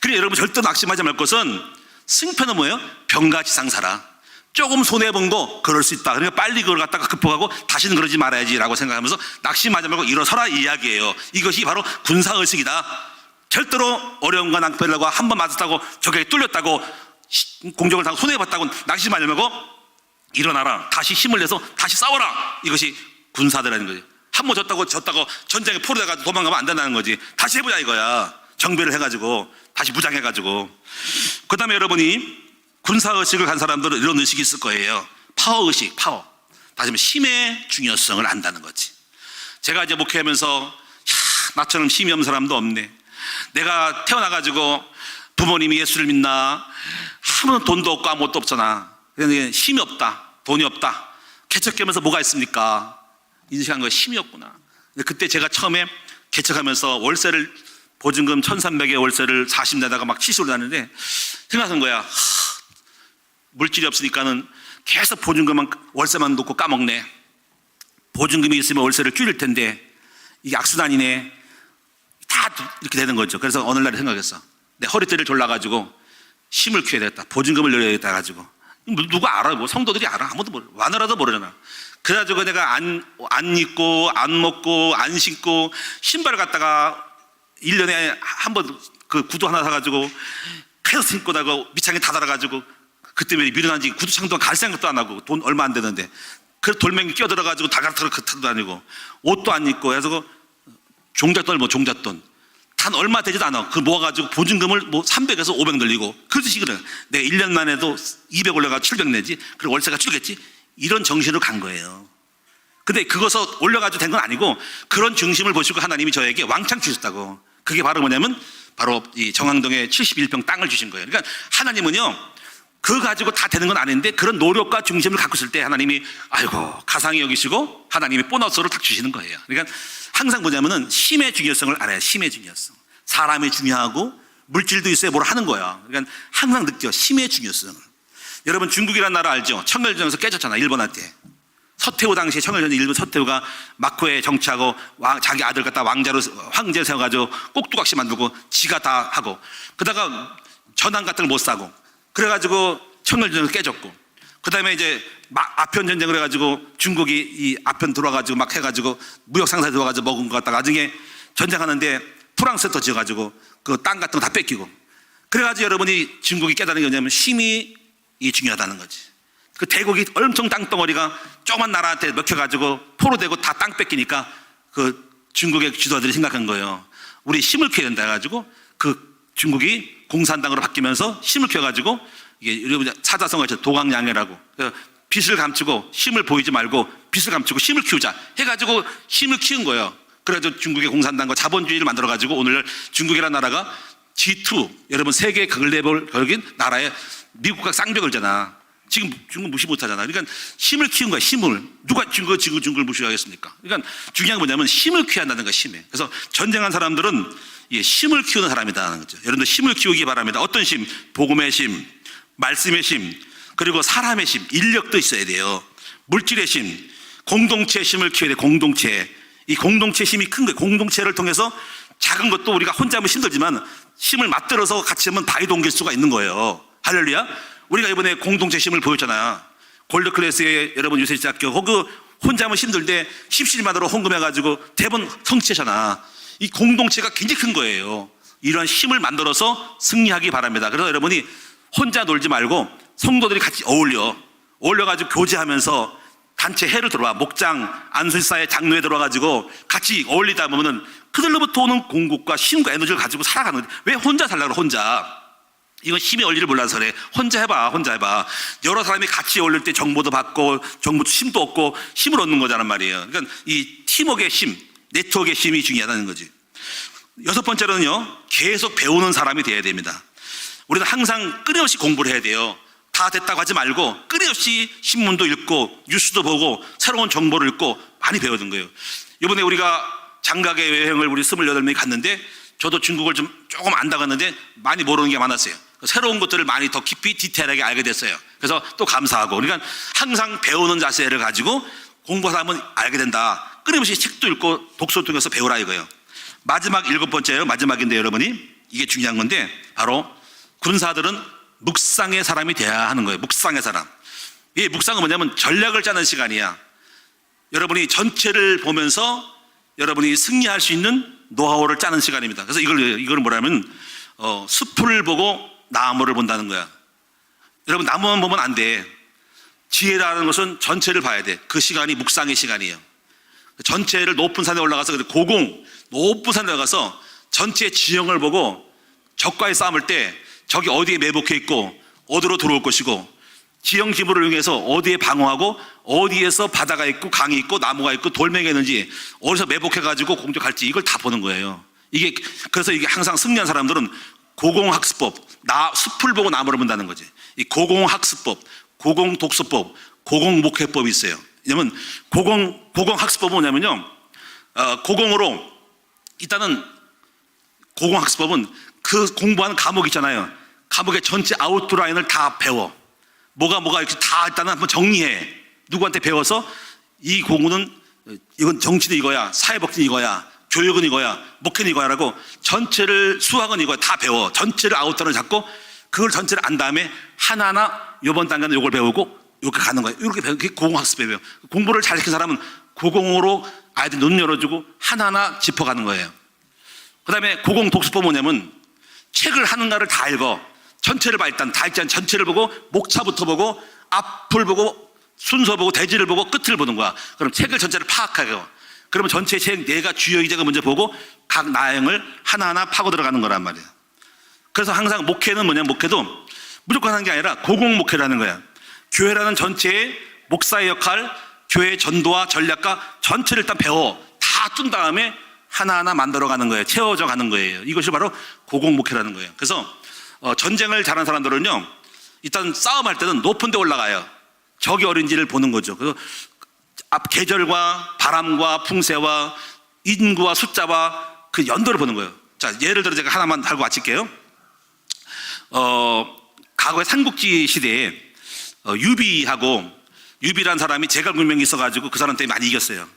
그러니까 여러분 절대 낙심하지 말 것은 승패는 뭐예요? 병가지상사라. 조금 손해본 거 그럴 수 있다. 그러니까 빨리 그걸 갖다가 극복하고 다시는 그러지 말아야지라고 생각하면서 낙심하지 말고 일어서라 이 이야기예요. 이것이 바로 군사의식이다. 절대로 어려움과 낭패를 하고 한 번 맞았다고 적에게 뚫렸다고 공격을 당하고 손해봤다고 낙심하지 말고 일어나라. 다시 힘을 내서 다시 싸워라. 이것이 군사들이라는 거지. 한 번 졌다고 전쟁에 포로돼가지고 도망가면 안 된다는 거지. 다시 해보자 이거야. 정비를 해가지고 다시 무장해가지고. 그 다음에 여러분이 군사의식을 간 사람들은 이런 의식이 있을 거예요. 파워의식, 파워. 다시 말하면 힘의 중요성을 안다는 거지. 제가 이제 목회하면서 나처럼 힘이 없는 사람도 없네. 내가 태어나가지고 부모님이 예수를 믿나? 아무런 돈도 없고 아무것도 없잖아. 그러니까 힘이 없다, 돈이 없다. 개척하면서 뭐가 있습니까? 인식한 거야. 힘이 없구나. 그때 제가 처음에 개척하면서 월세를 보증금 1,300에 월세를 40내다가 막 70으로 나는데 생각한 거야. 물질이 없으니까는 계속 보증금만 월세만 놓고 까먹네. 보증금이 있으면 월세를 줄일 텐데 이게 악순환이네. 다 이렇게 되는 거죠. 그래서 어느 날 생각했어. 내 허리띠를 졸라가지고 힘을 키워야 되겠다. 보증금을 늘려야겠다 가지고. 누가 알아? 뭐 성도들이 알아? 아무도 모르. 와너라도 모르잖아. 그래가지고 내가 안 입고 안 먹고 안 신고 신발을 갖다가 1년에 한 번 그 구두 하나 사가지고 계속 신고 다고 밑창에 다 달아가지고 그때 미련한 지 구두창도 갈 생각도 안 하고 돈 얼마 안 되는데 그 돌멩이 끼어들어가지고 다가르트로 그 타도 다니고 옷도 안 입고 해서 종잣돈을 뭐 종잣돈 단 얼마 되지도 않아. 그 모아가지고 보증금을 뭐 300에서 500 늘리고 그런 식으로 내가 1년만 해도 200 올려가 700 내지 그리고 월세가 줄겠지 이런 정신으로 간 거예요. 근데 그것을 올려가지고 된 건 아니고 그런 중심을 보시고 하나님이 저에게 왕창 주셨다고. 그게 바로 뭐냐면 바로 이 정왕동에 71평 땅을 주신 거예요. 그러니까 하나님은요 그거 가지고 다 되는 건 아닌데 그런 노력과 중심을 갖고 있을 때 하나님이 아이고 가상히 여기시고 하나님이 보너스를 딱 주시는 거예요. 그러니까 항상 뭐냐면은 힘의 중요성을 알아요. 힘의 중요성. 사람이 중요하고 물질도 있어야 뭘 하는 거야. 그러니까 항상 느껴 힘의 중요성을. 여러분 중국이라는 나라 알죠? 청열전에서 깨졌잖아. 일본할 때. 서태후 당시에 청열전에 일본 서태후가 막후에 정치하고 자기 아들 갖다 왕자로 황제 세워가지고 꼭두각시 만들고 지가 다 하고 그러다가 전황 같은 걸 못 사고 그래가지고 청열전에서 깨졌고 그 다음에 이제 아편 전쟁을 해가지고 중국이 이 아편 들어와가지고 막 해가지고 무역 상사에 들어와가지고 먹은 것 같다가 나중에 전쟁하는데 프랑스에 더 지어가지고 그 땅 같은 거 다 뺏기고 그래가지고 여러분이 중국이 깨달은 게 뭐냐면 힘이 중요하다는 거지. 그 대국이 엄청 땅덩어리가 조그만 나라한테 먹혀가지고 포로되고 다 땅 뺏기니까 그 중국의 지도자들이 생각한 거예요. 우리 힘을 키워야 된다 해가지고 그 중국이 공산당으로 바뀌면서 힘을 키워가지고 이게 여러분 사자성어가 있죠. 도강양해라고. 빛을 감추고 힘을 보이지 말고 빛을 감추고 힘을 키우자 해가지고 힘을 키운 거예요. 그래가지고 중국의 공산당과 자본주의를 만들어가지고 오늘 중국이라는 나라가 G2 여러분 세계 글로벌 결국인 나라에 미국과 쌍벽을잖아. 지금 중국 무시 못하잖아. 그러니까 힘을 키운 거야. 힘을 누가 중국을 무시하겠습니까? 그러니까 중요한 건 뭐냐면 힘을 키워한다는 거야. 힘에. 그래서 전쟁한 사람들은 힘을 키우는 사람이다는 거죠. 여러분들 힘을 키우기 바랍니다. 어떤 힘? 복음의 힘, 말씀의 힘, 그리고 사람의 힘, 인력도 있어야 돼요. 물질의 힘, 공동체의 힘을 키워야 돼. 공동체. 이 공동체 힘이 큰 거예요. 공동체를 통해서 작은 것도 우리가 혼자 하면 힘들지만 힘을 맞들어서 같이 하면 바위도 옮길 수가 있는 거예요. 할렐루야. 우리가 이번에 공동체 힘을 보였잖아요. 골드클래스에 여러분 유세시작교 그 혼자 하면 힘들데 십시일만으로 헌금해가지고 대번 성취하잖아. 이 공동체가 굉장히 큰 거예요. 이런 힘을 만들어서 승리하기 바랍니다. 그래서 여러분이 혼자 놀지 말고 성도들이 같이 어울려가지고 교제하면서 단체 회를 들어와 목장 안수사의 장로에 들어와가지고 같이 어울리다 보면은 그들로부터 오는 공급과 힘과 에너지를 가지고 살아가는 거지. 왜 혼자 살라고 혼자? 이건 힘의 원리를 몰라서 그래. 혼자 해봐. 여러 사람이 같이 어울릴 때 정보도 받고 정보도 힘도 얻고 힘을 얻는 거잖아 말이에요. 그러니까 이 팀워크의 힘, 네트워크의 힘이 중요하다는 거지. 6번째로는요, 계속 배우는 사람이 돼야 됩니다. 우리는 항상 끊임없이 공부를 해야 돼요. 다 됐다고 하지 말고 끊임없이 신문도 읽고 뉴스도 보고 새로운 정보를 읽고 많이 배우는 거예요. 이번에 우리가 장가계 여행을 우리 28명이 갔는데 저도 중국을 좀 조금 안다 갔는데 많이 모르는 게 많았어요. 새로운 것들을 많이 더 깊이 디테일하게 알게 됐어요. 그래서 또 감사하고 그러니까 항상 배우는 자세를 가지고 공부하다 보면 알게 된다. 끊임없이 책도 읽고 독서를 통해서 배우라 이거예요. 마지막 7번째예요. 마지막인데 여러분이 이게 중요한 건데 바로 군사들은 묵상의 사람이 돼야 하는 거예요. 묵상의 사람. 이 묵상은 뭐냐면 전략을 짜는 시간이야. 여러분이 전체를 보면서 여러분이 승리할 수 있는 노하우를 짜는 시간입니다. 그래서 이걸 뭐라면 숲을 보고 나무를 본다는 거야. 여러분 나무만 보면 안 돼. 지혜라는 것은 전체를 봐야 돼. 그 시간이 묵상의 시간이에요. 전체를 높은 산에 올라가서 높은 산에 올라가서 전체의 지형을 보고 적과의 싸움을 때 적이 어디에 매복해 있고 어디로 들어올 것이고 지형 지물을 이용해서 어디에 방어하고 어디에서 바다가 있고 강이 있고 나무가 있고 돌멩이가 있는지 어디서 매복해가지고 공격할지 이걸 다 보는 거예요. 그래서 이게 항상 승리한 사람들은 고공학습법, 숲을 보고 나무를 본다는 거지. 이 고공학습법, 고공독서법, 고공목회법이 있어요. 왜냐면 고공학습법은 뭐냐면요, 고공으로 일단은 고공학습법은 그 공부하는 과목 있잖아요. 과목의 전체 아웃라인을 다 배워. 뭐가 이렇게 다 일단은 한번 정리해. 누구한테 배워서 이 공부는 이건 정치는 이거야, 사회복지는 이거야, 교육은 이거야, 목회는 이거야라고 전체를, 수학은 이거야 다 배워. 전체를 아웃라인을 잡고 그걸 전체를 안 다음에 하나하나 이번 단계는 요걸 배우고 이렇게 가는 거예요. 이렇게 배우는 게 고공학습법이에요. 공부를 잘 시킨 사람은 고공으로 아이들 눈 열어주고 하나하나 짚어가는 거예요. 그 다음에 고공독서법은 뭐냐면 책을 하는가를 다 읽어. 전체를 봐. 일단 다 읽지 않은 전체를 보고 목차부터 보고 앞을 보고 순서 보고 대지를 보고 끝을 보는 거야. 그럼 책을 전체를 파악하고, 그러면 전체 책 내가 주요 의제가 먼저 보고 각 나형을 하나하나 파고 들어가는 거란 말이야. 그래서 항상 목회는 뭐냐면 목회도 무조건 하는 게 아니라 고공목회라는 거야. 교회라는 전체의 목사의 역할, 교회의 전도와 전략과 전체를 일단 배워 다 뜬 다음에 하나하나 만들어가는 거예요. 채워져 가는 거예요. 이것이 바로 고공목회라는 거예요. 그래서 전쟁을 잘하는 사람들은요, 일단 싸움할 때는 높은 데 올라가요. 적이 어린지를 보는 거죠. 그래서 앞 계절과 바람과 풍세와 인구와 숫자와 그 연도를 보는 거예요. 자, 예를 들어 제가 하나만 달고 마칠게요. 과거의 삼국지 시대에 유비라는 사람이 제갈공명이 있어가지고 그 사람 때문에 많이 이겼어요.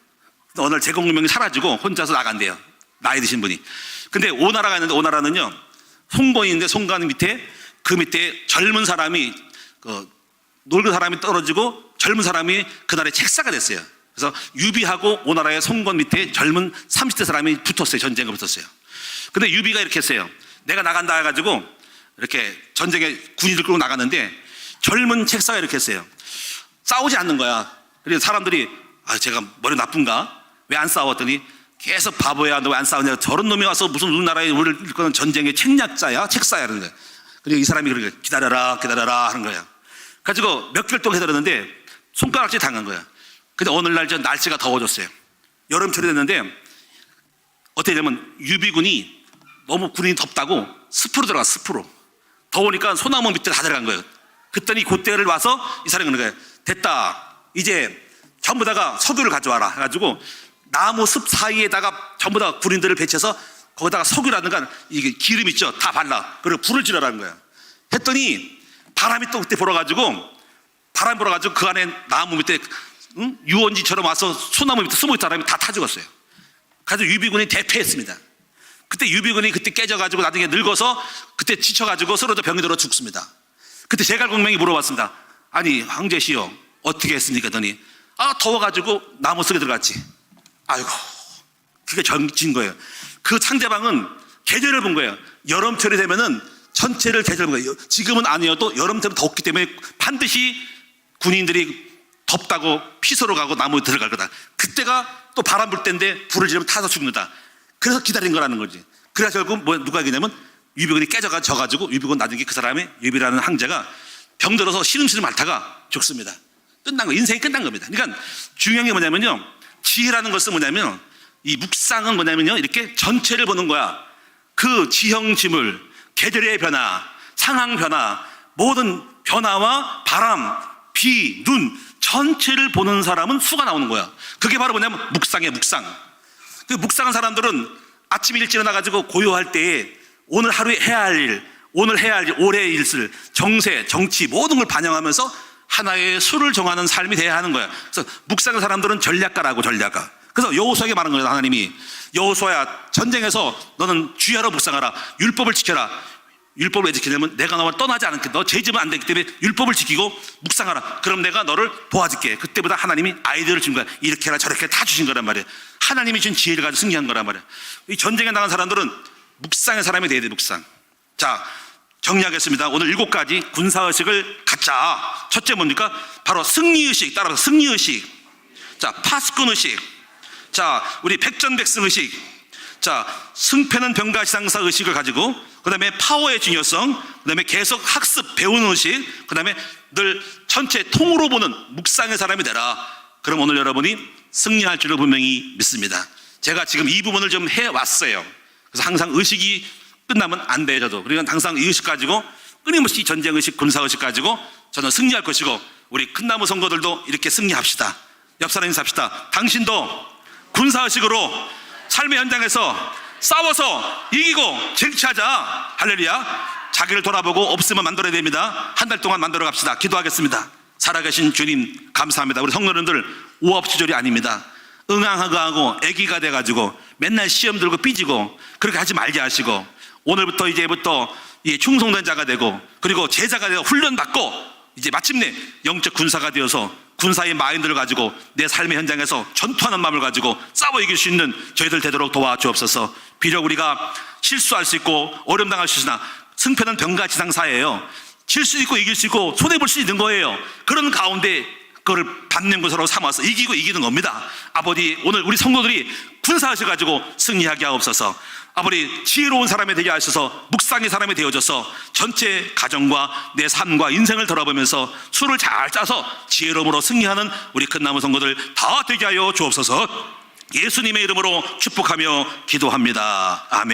어느 날 제갈공명이 사라지고 혼자서 나간대요. 나이 드신 분이. 근데 오나라가 있는데 오나라는요, 송건인데 송건 밑에 그 밑에 젊은 사람이 늙은 사람이 떨어지고 젊은 사람이 그날의 책사가 됐어요. 그래서 유비하고 오나라의 송건 밑에 젊은 30대 사람이 붙었어요. 전쟁에 붙었어요. 근데 유비가 이렇게 했어요. 내가 나간다 해가지고 이렇게 전쟁에 군인들 끌고 나갔는데 젊은 책사가 이렇게 했어요. 싸우지 않는 거야. 그래서 사람들이 제가 머리 나쁜가? 왜 안 싸웠더니 계속 바보야, 너 왜 안 싸우냐? 저런 놈이 와서 무슨 우리나라에 우리를 일컫는 전쟁의 책략자야, 책사야 하는 거야. 그리고 이 사람이 그렇게 기다려라 하는 거야. 가지고 몇 개월 동안 기다렸는데 손가락질 당한 거야. 근데 어느 날 날씨가 더워졌어요. 여름철이 됐는데 어떻게 되면 유비군이 너무 군인이 덥다고 숲으로 들어가, 숲으로. 더우니까 소나무 밑에 다 들어간 거예요. 그랬더니 그때를 와서 이 사람이 그러는 거예요. 됐다. 이제 전부 다가 석유를 가져와라. 해가지고 나무 숲 사이에다가 전부 다 군인들을 배치해서 거기다가 석유라든가 이게 기름 있죠. 다 발라. 그리고 불을 지르라는 거야. 했더니 바람이 또 그때 불어가지고 그 안에 나무 밑에 유원지처럼 와서 소나무 밑에 숨어있던 사람이 다 타 죽었어요. 그래서 유비군이 대패했습니다. 그때 유비군이 그때 깨져가지고 나중에 늙어서 그때 지쳐가지고 쓰러져 병이 들어 죽습니다. 그때 제갈공명이 물어봤습니다. 아니 황제시여 어떻게 했습니까? 했더니 더워가지고 나무 속에 들어갔지. 아이고, 그게 진 거예요. 그 상대방은 계절을 본 거예요. 여름철이 되면은 전체를 계절을 본 거예요. 지금은 아니어도 여름 되면 덥기 때문에 반드시 군인들이 덥다고 피서로 가고 나무에 들어갈 거다. 그때가 또 바람 불 때인데 불을 지르면 타서 죽는다. 그래서 기다린 거라는 거지. 그래서 결국 누가 이기냐면 유비군이 져가지고 유비군 나중에 그 사람이 유비라는 황제가 병들어서 시름시름 앓다가 죽습니다. 끝난 거, 인생이 끝난 겁니다. 그러니까 중요한 게 뭐냐면요, 지혜라는 것은 뭐냐면, 이 묵상은 뭐냐면요, 이렇게 전체를 보는 거야. 그 지형지물, 계절의 변화, 상황 변화, 모든 변화와 바람, 비, 눈 전체를 보는 사람은 수가 나오는 거야. 그게 바로 뭐냐면 묵상이에요. 묵상. 그 묵상한 사람들은 아침 일찍 일어나가지고 고요할 때에 오늘 하루에 해야 할 일, 올해의 일들, 정세, 정치 모든 걸 반영하면서 하나의 수를 정하는 삶이 돼야 하는 거야. 그래서 묵상한 사람들은 전략가라고, 전략가. 그래서 여호수아에게 말한 거예요. 하나님이 여호수아야, 전쟁에서 너는 주야로 묵상하라. 율법을 지켜라. 율법을 왜 지키냐면 내가 너를 떠나지 않을게. 너 죄지면 안 되기 때문에 율법을 지키고 묵상하라. 그럼 내가 너를 도와줄게. 그때보다 하나님이 아이디어를 준 거야. 이렇게 해라 저렇게 다 주신 거란 말이야. 하나님이 준 지혜를 가지고 승리한 거란 말이야. 이 전쟁에 나간 사람들은 묵상의 사람이 돼야 돼. 묵상. 자, 정리하겠습니다. 오늘 7가지 군사의식을 갖자. 첫째 뭡니까? 바로 승리의식. 따라서 승리의식. 자, 파수꾼의식. 자, 우리 백전백승의식. 자, 승패는 병가시상사 의식을 가지고, 그 다음에 파워의 중요성, 그 다음에 계속 학습, 배우는 의식, 그 다음에 늘 전체 통으로 보는 묵상의 사람이 되라. 그럼 오늘 여러분이 승리할 줄을 분명히 믿습니다. 제가 지금 이 부분을 좀 해왔어요. 그래서 항상 의식이 끝나면 안 돼요, 저도. 그러니까 항상 이 의식 가지고 끊임없이 전쟁의식, 군사의식 가지고 저는 승리할 것이고, 우리 큰나무 성도들도 이렇게 승리합시다. 옆 사람 인사합시다. 당신도 군사의식으로 삶의 현장에서 싸워서 이기고 쟁취하자. 할렐루야. 자기를 돌아보고 없으면 만들어야 됩니다. 한 달 동안 만들어 갑시다. 기도하겠습니다. 살아계신 주님 감사합니다. 우리 성도님들 우업지졸이 아닙니다. 응앙하고 애기가 돼가지고 맨날 시험 들고 삐지고 그렇게 하지 말게 하시고, 오늘부터 이제부터 충성된 자가 되고, 그리고 제자가 되어 훈련받고 이제 마침내 영적 군사가 되어서 군사의 마인드를 가지고 내 삶의 현장에서 전투하는 마음을 가지고 싸워 이길 수 있는 저희들 되도록 도와주옵소서. 비록 우리가 실수할 수 있고 어려움 당할 수 있으나 승패는 병가지상사예요. 질 수 있고 이길 수 있고 손해볼 수 있는 거예요. 그런 가운데 그거를 받는 것으로 삼아서 이기고 이기는 겁니다. 아버지, 오늘 우리 성도들이 군사하셔가지고 승리하게 하옵소서. 아버지, 지혜로운 사람이 되게 하셔서 묵상의 사람이 되어져서 전체 가정과 내 삶과 인생을 돌아보면서 수를 잘 짜서 지혜로움으로 승리하는 우리 큰나무 성도들 다 되게 하여 주옵소서. 예수님의 이름으로 축복하며 기도합니다. 아멘.